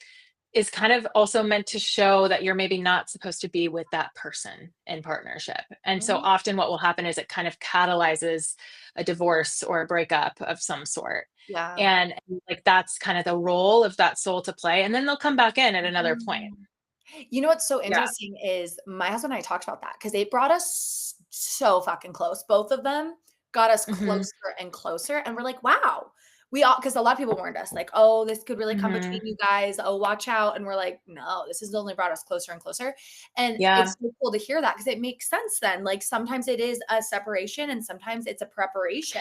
is kind of also meant to show that you're maybe not supposed to be with that person in partnership. And so Mhm. often what will happen is it kind of catalyzes a divorce or a breakup of some sort. Yeah. And like that's kind of the role of that soul to play. And then they'll come back in at another point. Mm. You know what's so Yeah. interesting is my husband and I talked about that because they brought us so fucking close. Both of them got us Hmm. closer and closer, and we're like, "Wow, we all, because a lot of people warned us, like, oh, this could really come between Mhm. you guys. Oh, watch out. And we're like, no, this has only brought us closer and closer. And Yeah. it's so cool to hear that because it makes sense then. Like sometimes it is a separation and sometimes it's a preparation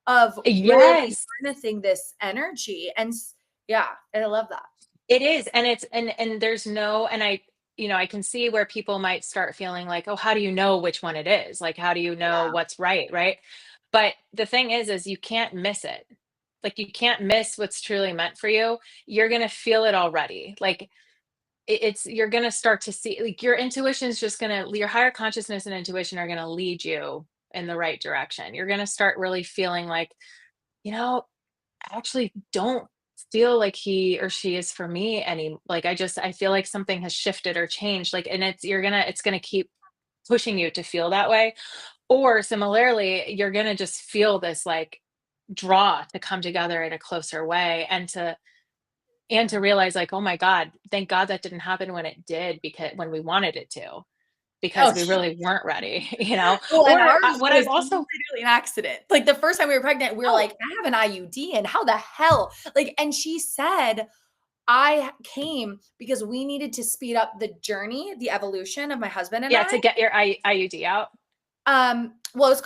of really Yes. harnessing this energy. And yeah, and I love that. It is, and it's and there's no and I I can see where people might start feeling like, "Oh, how do you know which one it is? Like, how do you know Yeah. what's right?" Right? But the thing is you can't miss it. Like, you can't miss what's truly meant for you. You're gonna feel it already. Like, it's you're gonna start to see like your intuition is just gonna your higher consciousness and intuition are gonna lead you in the right direction. You're gonna start really feeling like, you know, I actually don't feel like he or she is for me any like I feel like something has shifted or changed like and it's gonna keep pushing you to feel that way. Or similarly, you're gonna just feel this like draw to come together in a closer way and to realize like, oh my God, thank God that didn't happen when it did because when we wanted it to, because Oh, we really weren't ready, you know? well, and Or ours what was I've also literally an accident. Like, the first time we were pregnant, we were oh like, "I have an IUD, and how the hell?" Like, and she said, "I came because we needed to speed up the journey, the evolution of my husband and yeah, I." to get your IUD out. Well, it's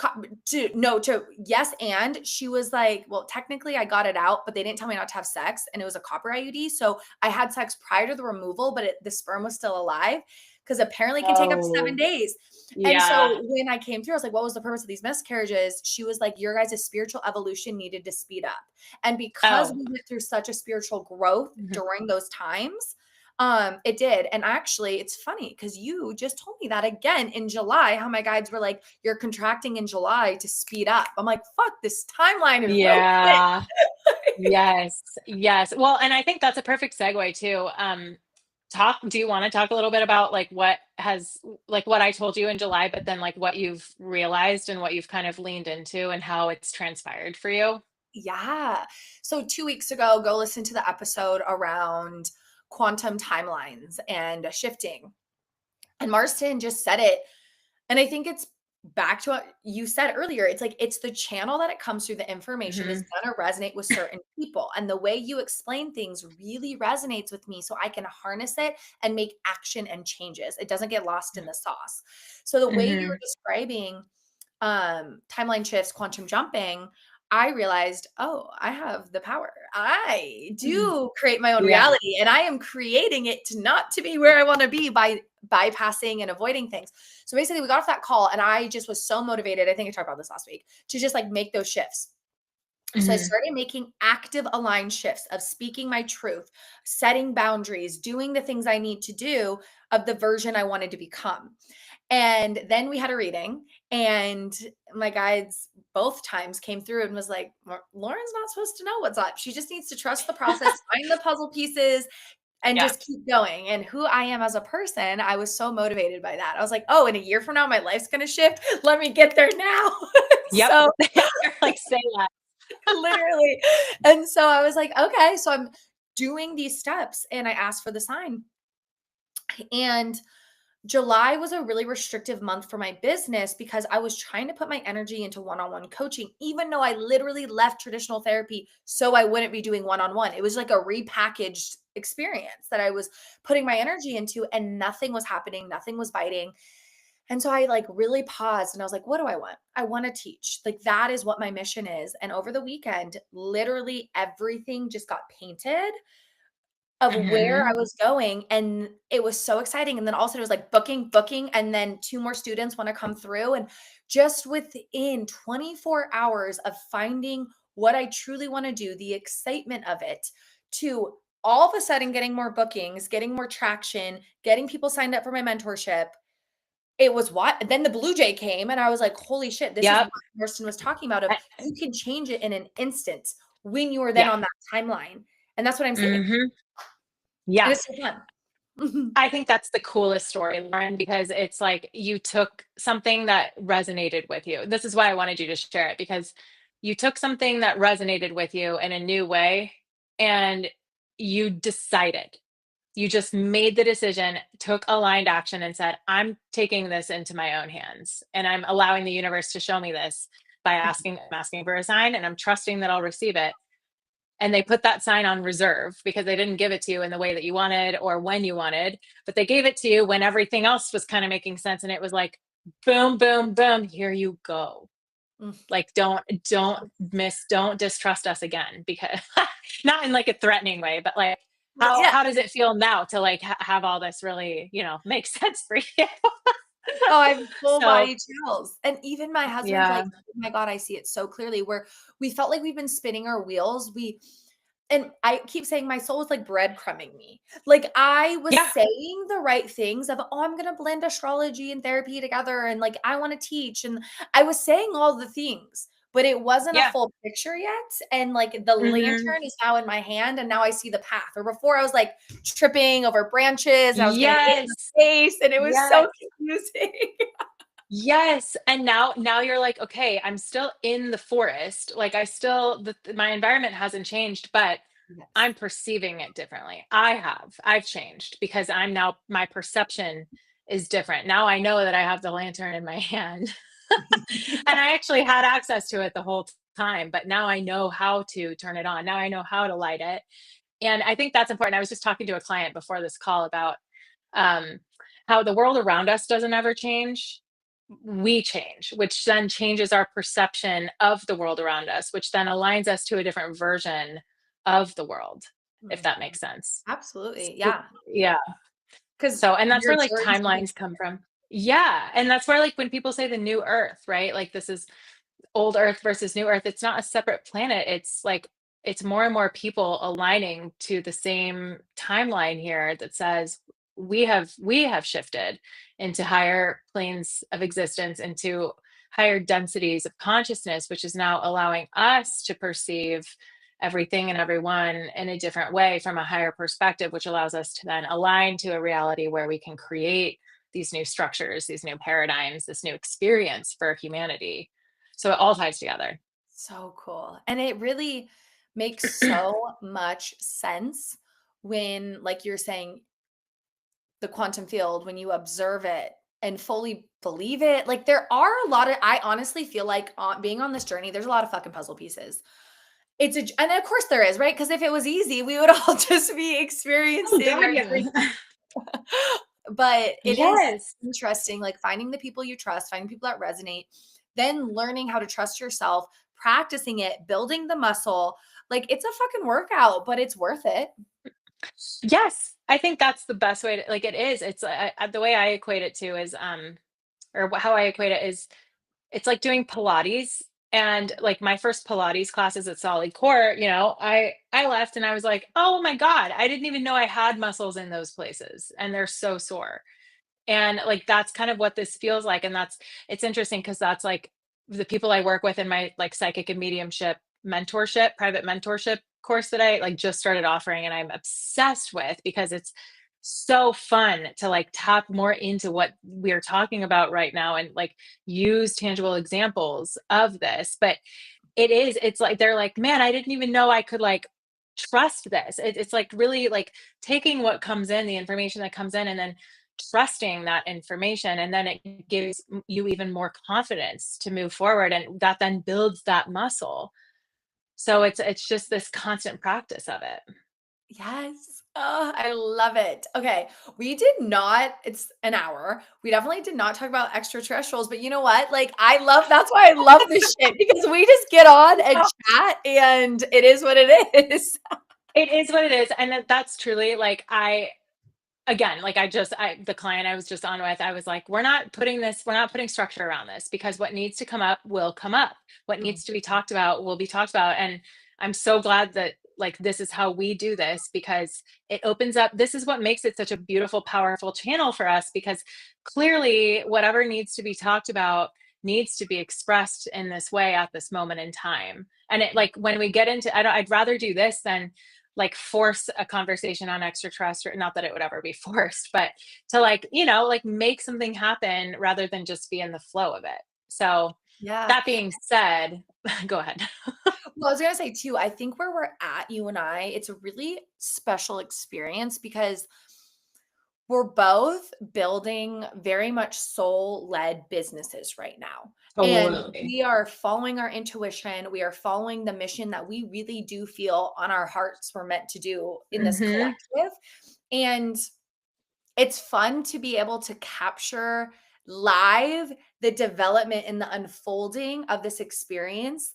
to no, to yes, and she was like, "Well, technically, I got it out, but they didn't tell me not to have sex, and it was a copper IUD, so I had sex prior to the removal, but the sperm was still alive because apparently it can take up to 7 Oh, days." And yeah. so when I came through, I was like, "What was the purpose of these miscarriages?" She was like, "Your guys' spiritual evolution needed to speed up." And because Oh. we went through such a spiritual growth Mhm. during those times, it did. And actually, it's funny because you just told me that again in July, how my guides were like, "You're contracting in July to speed up." I'm like, fuck, this timeline is real quick. Yeah. Yes. Yes. Well, and I think that's a perfect segue too. Talk do you wanna talk a little bit about, like, what I told you in July, but then, like, what you've realized and what you've kind of leaned into and how it's transpired for you? Yeah. So 2 weeks ago, go listen to the episode around quantum timelines and shifting. And Marston just said it. And I think it's back to what you said earlier. It's like it's the channel that it comes through, the information is Mhm. gonna resonate with certain people. And the way you explain things really resonates with me. So I can harness it and make action and changes. It doesn't get lost in the sauce. So the way you were Mhm. describing timeline shifts, quantum jumping, I realized, oh, I have the power. I Mhm. do create my own Yeah. reality and I am creating it to not to be where I want to be by bypassing and avoiding things. So basically we got off that call and I just was so motivated. I think I talked about this last week to just like make those shifts. So I Mhm. started making active aligned shifts of speaking my truth, setting boundaries, doing the things I need to do of the version I wanted to become. And then we had a reading, and my guides both times came through and was like, Lauren's not supposed to know what's up. She just needs to trust the process, find the puzzle pieces, and Yeah. just keep going. And who I am as a person, I was so motivated by that. I was like, oh, in a year from now, my life's going to shift. Let me get there now. Yep. So You're like, "Say that." literally. And so I was like, okay, so I'm doing these steps and I asked for the sign. And July was a really restrictive month for my business because I was trying to put my energy into one on one coaching, even though I literally left traditional therapy so I wouldn't be doing one on one. It was like a repackaged experience that I was putting my energy into, and nothing was happening, nothing was biting. And so I like really paused and I was like, what do I want? I want to teach. Like, that is what my mission is. And over the weekend, literally everything just got painted of where I Mhm. was going, and it was so exciting, and then all of a sudden it was like booking, booking, and then 2 more students wanna come through, and just within 24 hours of finding what I truly wanna do, the excitement of it, to all of a sudden getting more bookings, getting more traction, getting people signed up for my mentorship, it was what then the Blue Jay came, and I was like, "Holy shit, this is what Yep. Marston was talking about of I you can change it in an instant when you are then yeah. on that timeline," and that's what I'm seeing, Mhm. and Yeah. it's so fun. Mhm. I think that's the coolest story, Lauren, because it's like you took something that resonated with you. This is why I wanted you to share it because you took something that resonated with you in a new way and you decided. You just made the decision, took aligned action, and said, I'm taking this into my own hands and I'm allowing the universe to show me this by I'm asking for a sign and I'm trusting that I'll receive it. and they put that sign on reserve because they didn't give it to you in the way that you wanted or when you wanted, but they gave it to you when everything else was kind of making sense. And it was like, boom, boom, boom, here you go. Mm. Like, don't distrust us again, because not in like a threatening way, but like, Yeah. how does it feel now to like have all this really, make sense for you? Oh, I have full So body chills. And even my husband's yeah, like, "Oh my God, I see it so clearly," where we felt like we've been spinning our wheels. And I keep saying my soul was like breadcrumbing me. Like I was yeah, saying the right things of, "Oh, I'm gonna blend astrology and therapy together, and like I want to teach." And I was saying all the things, but it wasn't a yeah. full picture yet. And like the Hmm. lantern is now in my hand, and now I see the path. Or before I was like tripping over branches and I was getting hit in Yes, the face, and it was yes. so confusing. Yes, and now you're like, "Okay, I'm still in the forest." Like, I still my environment hasn't changed, but Yes. I'm perceiving it differently. I've changed because my perception is different. Now I know that I have the lantern in my hand, and I actually had access to it the whole time, but now I know how to turn it on. Now I know how to light it, and I think that's important. I was just talking to a client before this call about, um, how the world around us doesn't ever change, we change, which then changes our perception of the world around us, which then aligns us to a different version of the world, if that Mhm. makes sense. Absolutely. So, Yeah. yeah. Because So, and that's your where like journey. timelines come from. Yeah. And that's where like when people say the new earth, right? Like this is old earth versus new earth, it's not a separate planet. It's like it's more and more people aligning to the same timeline here that says we have shifted into higher planes of existence, into higher densities of consciousness, which is now allowing us to perceive everything and everyone in a different way from a higher perspective, which allows us to then align to a reality where we can create these new structures, these new paradigms, this new experience for humanity. So it all ties together. So cool. And it really makes so much sense when, like you're saying, the quantum field, when you observe it and fully believe it. Like there are a lot of, I honestly feel like being on this journey, there's a lot of fucking puzzle pieces. And of course there is, right? Because if it was easy, we would all just be Oh experiencing God, our yeah. dream. But it is Yes. interesting, like finding the people you trust, finding people that resonate, then learning how to trust yourself, practicing it, building the muscle. Like it's a fucking workout, but it's worth it. Yes. I think that's the best way to, like, it is. It's the way I equate it to is, or how I equate it is, it's like doing Pilates. And like my first Pilates classes at Solid Core, I left and I was like, oh my God, I didn't even know I had muscles in those places. And they're so sore. And like that's kind of what this feels like. And it's interesting because that's like the people I work with in my like psychic and mediumship private mentorship course that I like just started offering and I'm obsessed with because it's so fun to like tap more into what we're talking about right now and like use tangible examples of this. But it's like they're like, man, I didn't even know I could like trust this. It's like really like taking what comes in, the information that comes in, and then trusting that information. And then it gives you even more confidence to move forward. And that then builds that muscle. So it's just this constant practice of it. Yes. Oh, I love it. Okay. We did not, it's an hour. We definitely did not talk about extraterrestrials, but you know what? Like, that's why I love this shit because we just get on and chat and it is what it is. It is what it is. And that's truly like again, like the client I was just on with, I was like, we're not putting structure around this because what needs to come up will come up. What Mm. needs to be talked about will be talked about. And I'm so glad that like this is how we do this because it opens up. This is what makes it such a beautiful, powerful channel for us because clearly whatever needs to be talked about needs to be expressed in this way at this moment in time. And it like when we get into, I'd rather do this than like force a conversation on extraterrestrial, not that it would ever be forced, but to like like make something happen rather than just be in the flow of it. So Yeah. that being said, go ahead. Well, I was gonna say too, I think where we're at, you and I, it's a really special experience because we're both building very much soul-led businesses right now. And Totally. we are following our intuition. We are following the mission that we really do feel on our hearts we're meant to do in this Hmm. collective. And it's fun to be able to capture live the development and the unfolding of this experience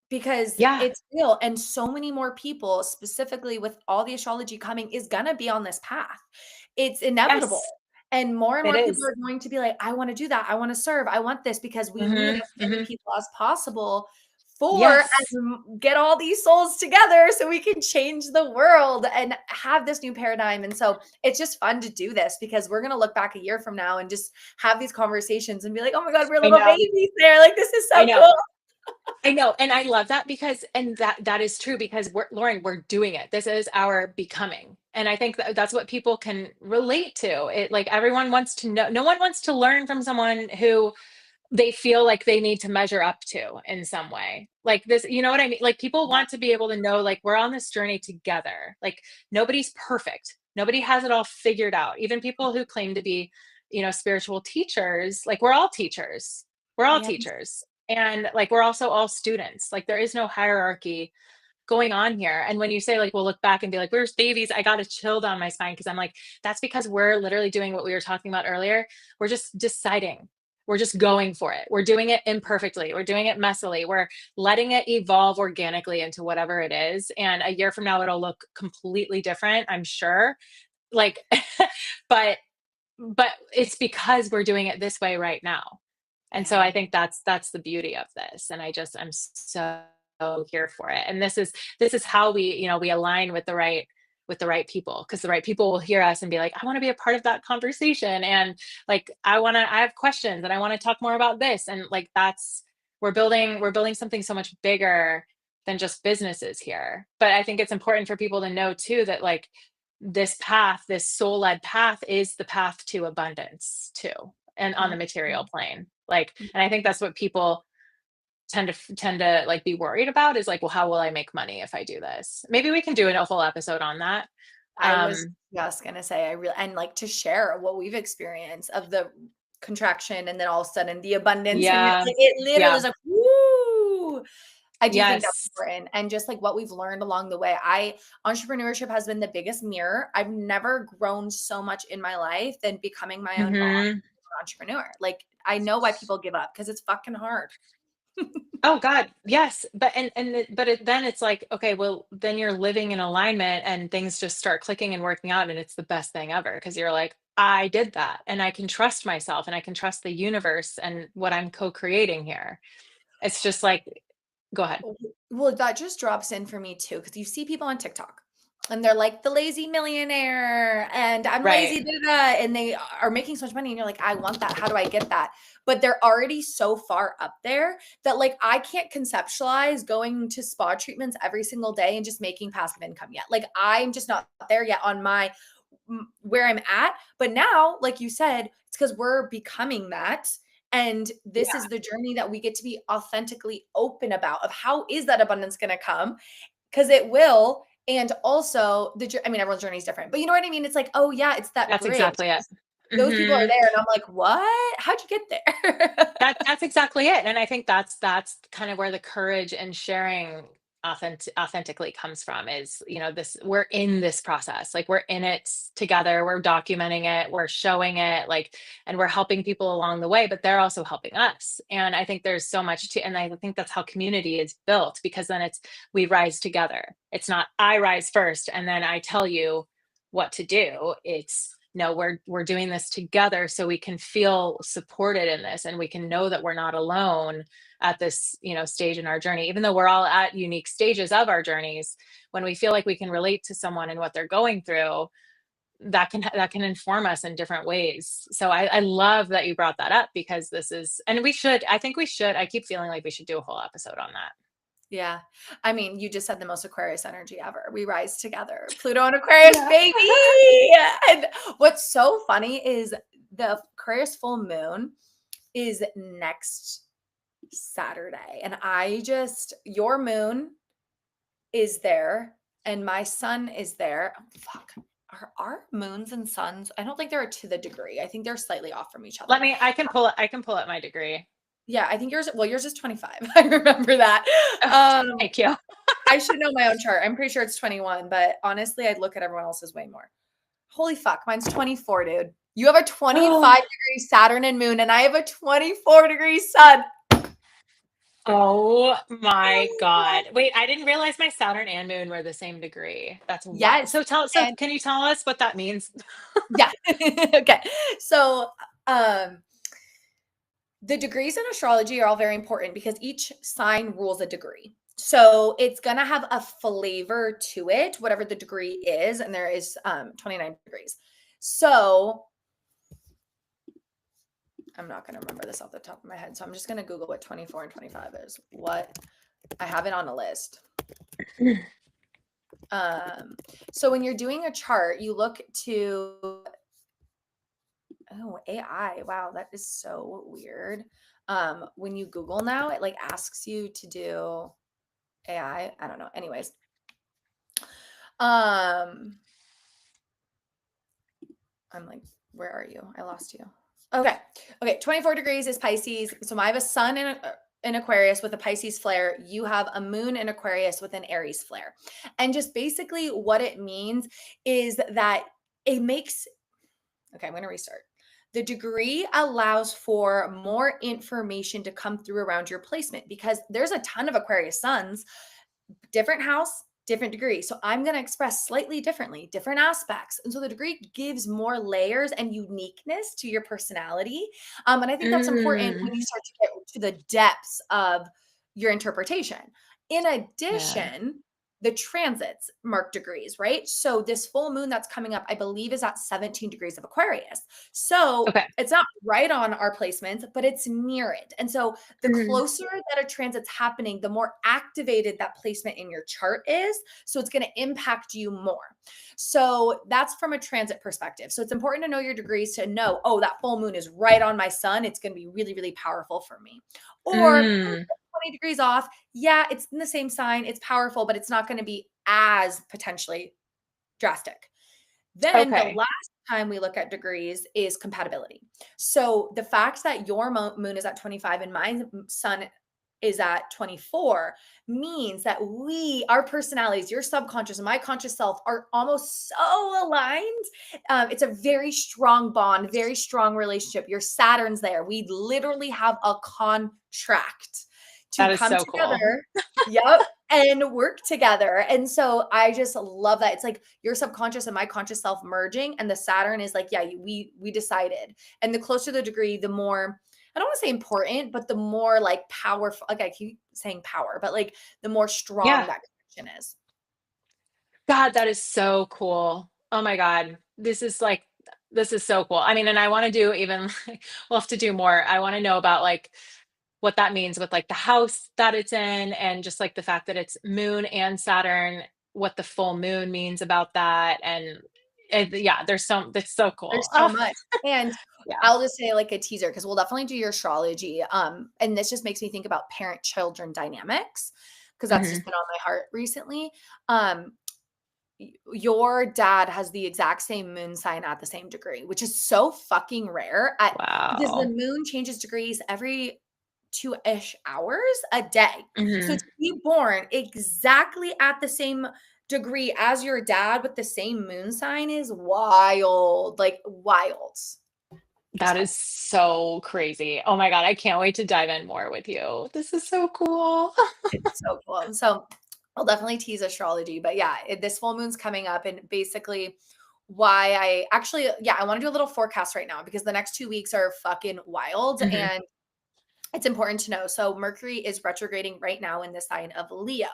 because Yeah. it's real, and so many more people, specifically with all the astrology coming, is gonna be on this path. It's inevitable, Yes, and it more people is. are going to be like, "I wanna do that, I wanna serve, I want this," because we need Hmm. as many Hmm. people as possible for Yes. get all these souls together so we can change the world and have this new paradigm, and so it's just fun to do this because we're gonna look back a year from now and just have these conversations and be like, "Oh my god, we're I little know. babies there, like, this is I so know. cool." I know, and I love that because and that is true because we're Lauren, we're doing it. This is our becoming. And I think that that's what people can relate to. It like everyone wants to know, no one wants to learn from someone who they feel like they need to measure up to in some way. Like this, you know what I mean? Like people Yeah, want to be able to know like we're on this journey together. Like nobody's perfect. Nobody has it all figured out. Even people who claim to be, spiritual teachers, like we're all teachers. We're all yeah. teachers. And like we're also all students. Like there is no hierarchy going on here. And when you say like we'll look back and be like, we're babies, I got a chill down my spine because I'm like, that's because we're literally doing what we were talking about earlier. We're just deciding. We're just going for it. We're doing it imperfectly. We're doing it messily. We're letting it evolve organically into whatever it is. And a year from now, it'll look completely different, I'm sure. Like, but it's because we're doing it this way right now. And so Yeah. I think that's the beauty of this. And I'm so here for it. And this is how we align with the right people because the right people will hear us and be like, I want to be a part of that conversation. And like I have questions and I want to talk more about this. And like that's we're building something so much bigger than just businesses here. But I think it's important for people to know too that like this path, this soul led path is the path to abundance too, and on the material Mhm. plane. Like, and I think that's what people tend to like be worried about is like, well, how will I make money if I do this? Maybe we can do a whole episode on that. I was Um, just gonna say I really and like to share what we've experienced of the contraction and then all of a sudden the abundance and you're yeah, like it literally yeah, is like, "Woo!" I do think that's yes. important and just like what we've learned along the way. I Entrepreneurship has been the biggest mirror. I've never grown so much in my life than becoming my own boss Hmm. entrepreneur. Like I know why people give up because it's fucking hard. Oh God, yes, but then it's like, okay, well, then you're living in alignment and things just start clicking and working out, and it's the best thing ever because you're like, I did that, and I can trust myself, and I can trust the universe and what I'm co-creating here. It's just like, go ahead. Well, that just drops in for me too, because you see people on TikTok and they're like the lazy millionaire and I'm Right. lazy, da, da, da, and they are making so much money. And you're like, I want that. How do I get that? But they're already so far up there that like I can't conceptualize going to spa treatments every single day and just making passive income yet. Like I'm just not there yet on my where I'm at. But now, like you said, it's because we're becoming that. And this Yeah. is the journey that we get to be authentically open about of how is that abundance going to come? Because it will. And also I mean, everyone's journey is different, but you know what I mean? It's like, oh yeah, it's that That's bridge. exactly it. Those people are Mhm. there. And I'm like, what? How'd you get there? That's exactly it, and I think that's kind of where the courage and sharing authentically comes from is, this we're in this process, like, we're in it together, we're documenting it, we're showing it, like, and we're helping people along the way, but they're also helping us, and I think there's so much to and I think that's how community is built because then it's we rise together. It's not I rise first and then I tell you what to do. It's no, we're doing this together so we can feel supported in this and we can know that we're not alone at this stage in our journey, even though we're all at unique stages of our journeys. When we feel like we can relate to someone and what they're going through, that can inform us in different ways. So I love that you brought that up because this is and I think we should I keep feeling like we should do a whole episode on that. Yeah. I mean, you just had the most Aquarius energy ever. We rise together. Pluto and Aquarius, Yeah. baby. And what's so funny is the Aquarius full moon is next Saturday. And your moon is there and my sun is there. Oh, fuck. Are our moons and suns? I don't think they're to the degree. I think they're slightly off from each Let other. me I can pull up my degree. Yeah, I think yours is 25. I remember that. Oh, Um, thank you. I should know my own chart. I'm pretty sure it's 21, but honestly, I'd look at everyone else's way more. Holy fuck, mine's 24, dude. You have a 25-degree Saturn and moon, and I have a 24-degree sun. Oh my Oh my God. God. Wait, I didn't realize my Saturn and Moon were the same degree. That's wild. Yes. So And can you tell us what that means? yeah. Okay. So, um, the degrees in astrology are all very important because each sign rules a degree. So it's gonna have a flavor to it, whatever the degree is, and there is 29 degrees. So I'm not gonna remember this off the top of my head. So I'm just gonna Google what 24 and 25 is. What I have it on a list. Um, so when you're doing a chart, you look to AI. Wow, that is so weird. When you Google now, it like asks you to do AI. I don't know. Anyways, um, I'm like, where are you? I lost you. Okay. Okay. 24 degrees is Pisces. So I have a sun in Aquarius with a Pisces flare. You have a moon in Aquarius with an Aries flare. And just basically what it means is that it makes, okay, I'm going to restart. The degree allows for more information to come through around your placement because there's a ton of Aquarius suns, different house, different degree. So I'm going to express slightly differently, different aspects. And so the degree gives more layers and uniqueness to your personality. And I think that's important when you Mm, start to get to the depths of your interpretation. In yeah. addition, the transits mark degrees, right? So this full moon that's coming up, I believe, is at 17 degrees of Aquarius. So Okay. it's not right on our placements, but it's near it. And so the Mhm. closer that a transit's happening, the more activated that placement in your chart is. So it's going to impact you more. So that's from a transit perspective. So it's important to know your degrees to know, oh, that full moon is right on my sun. It's going to be really, really powerful for me. Or 20 degrees off. Yeah, it's in the same sign. It's powerful, but it's not going to be as potentially drastic. Then the Okay. last time we look at degrees is compatibility. So the fact that your moon is at 25 and my sun is at 24 means that our personalities, your subconscious and my conscious self are almost so aligned. It's a very strong bond, very strong relationship. Your Saturn's there. We literally have a contract to That is come so cool. together. Yep. And work together. And so I just love that. It's like your subconscious and my conscious self merging. And the Saturn is like, yeah, we decided. And the closer the degree, the more, I don't want to say important, but the more like powerful, like I keep saying power, but like the more strong Yeah. that connection is. God, that is so cool. Oh my God. This is so cool. I mean, and I want to do even we'll have to do more. I want to know about like what that means with like the house that it's in and just like the fact that it's moon and Saturn, what the full moon means about that. And yeah, that's so cool. There's so Oh, much. And yeah. I'll just say like a teaser because we'll definitely do your astrology. And this just makes me think about parent-children dynamics because that's Mhm. just been on my heart recently. Um, your dad has the exact same moon sign at the same degree, which is so fucking rare because the Wow. moon changes degrees every 2-ish hours a day. So Mhm. to be born exactly at the same degree as your dad with the same moon sign is wild, like wild. Just That wild. is so crazy. Oh my God, I can't wait to dive in more with you. This is so cool. It's so cool. So I'll definitely tease astrology, but yeah, this full moon's coming up, and basically why I actually, yeah, I want to do a little forecast right now because the next 2 weeks are fucking wild, Mhm. and it's important to know. So Mercury is retrograding right now in the sign of Leo.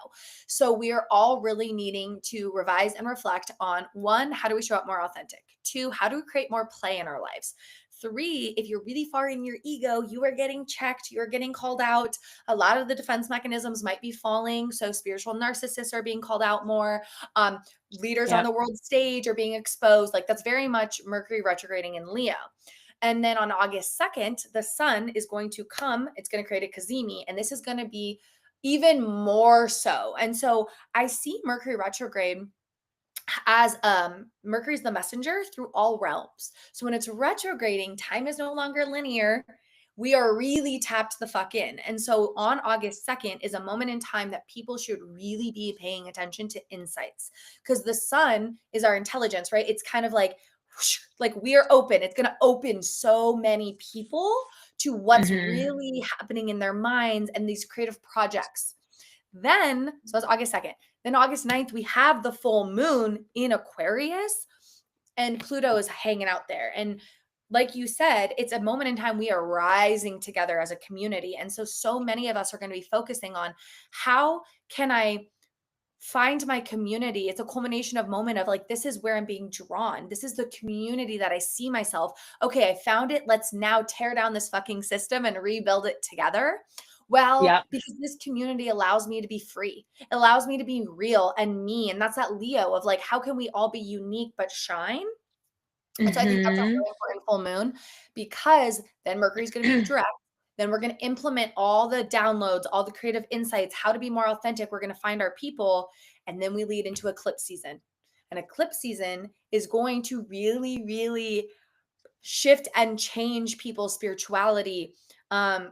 So we are all really needing to revise and reflect on one, how do we show up more authentic? Two, how do we create more play in our lives? Three, if you're really far in your ego, you are getting checked, you're getting called out. A lot of the defense mechanisms might be falling. So spiritual narcissists are being called out more. Um, Leaders on Yep. the world stage are being exposed. Like that's very much Mercury retrograding in Leo. And then on August 2nd, the sun is going to come. It's going to create a cazimi, and this is going to be even more so. And so I see Mercury retrograde as Mercury's the messenger through all realms. So when it's retrograding, time is no longer linear. we are really tapped the fuck in. And so on August 2nd is a moment in time that people should really be paying attention to insights, because the sun is our intelligence, right? It's kind of like, whoosh, like we are open. It's going to open so many people to what's Mhm. really happening in their minds and these creative projects. Then, so that's August 2nd. Then August 9th, we have the full moon in Aquarius, and Pluto is hanging out there. And like you said, it's a moment in time we are rising together as a community. And so many of us are going to be focusing on how can I find my community. It's a culmination of moment of like, this is where I'm being drawn. This is the community that I see myself. Okay, I found it. Let's now tear down this fucking system and rebuild it together. Well, Yep. because this community allows me to be free. It allows me to be real and me. And that's that Leo of like, how can we all be unique but shine? And so I think that's a Mhm. really important full moon, because then Mercury's going to be direct. Then we're going to implement all the downloads, all the creative insights, how to be more authentic. We're going to find our people. And then we lead into eclipse season. And eclipse season is going to really, really shift and change people's spirituality,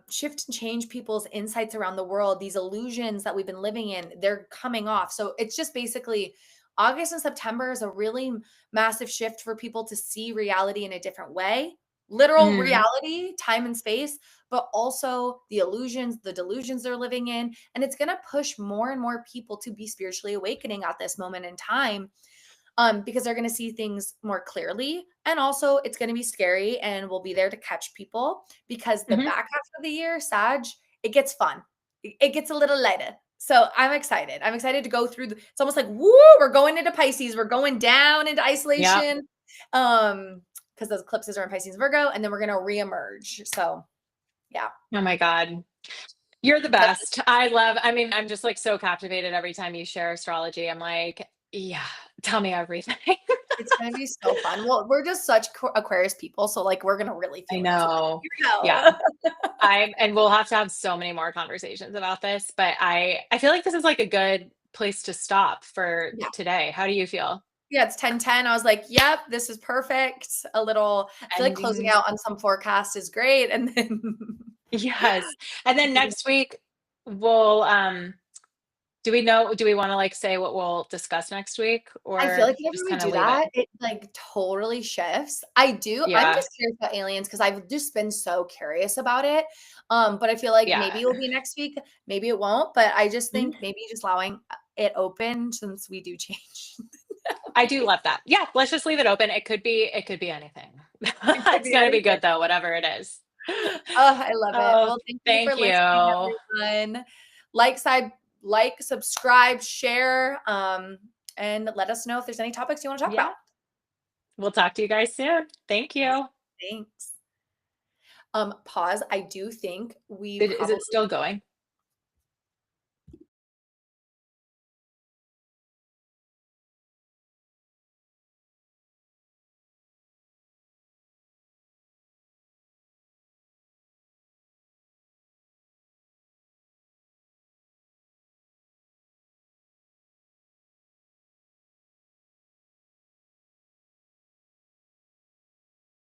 shift and change people's insights around the world. These illusions that we've been living in, they're coming off. So it's just basically August and September is a really massive shift for people to see reality in a different way. Literal Mhm. reality, time and space, but also the illusions, the delusions they're living in. And it's going to push more and more people to be spiritually awakening at this moment in time, because they're going to see things more clearly. And also, it's going to be scary, and we'll be there to catch people, because the Mhm. back half of the year, Sag, it gets fun. It gets a little lighter. So I'm excited. I'm excited to go through. It's almost like, woo, we're going into Pisces. We're going down into Yep. isolation, because those eclipses are in Pisces, Virgo, and then we're going to reemerge. So yeah, Oh my God. You're the that's best. I mean, I'm just like so captivated every time you share astrology. I'm like, yeah, tell me everything. it's going to be so fun. Well, we're just such Aquarius people, so like we're going to really I feel into it. know. You know. Yeah. And we'll have to have so many more conversations about this, but I feel like this is like a good place to stop for Yeah. today. How do you feel? Yeah, it's 10:10. I was like, "Yep, this is perfect." A little I feel like closing Ending. out on some forecast is great, and then Yes. And then keeping. next week we'll do we want to like say what we'll discuss next week I feel like or whenever just we kind of do leave it? that, it, like, totally shifts. I'm Yeah. just curious about aliens because 'cause I've just been so curious about it, but I feel like Yeah. maybe it'll be next week, maybe it won't, but I just Mhm. think maybe just allowing, it open since we do change. I do love that. Yeah, let's just leave it open. It could be anything. It could It's be gonna be anything. good though, whatever it is. Oh, I love it. Oh, Well, thank you for thank listening, you. everyone. Like, side, like, subscribe, share, and let us know if there's any topics you want to talk about. Yeah. We'll talk to you guys soon. Thank Awesome. you. Thanks. Pause. I do think we Is probably it still going?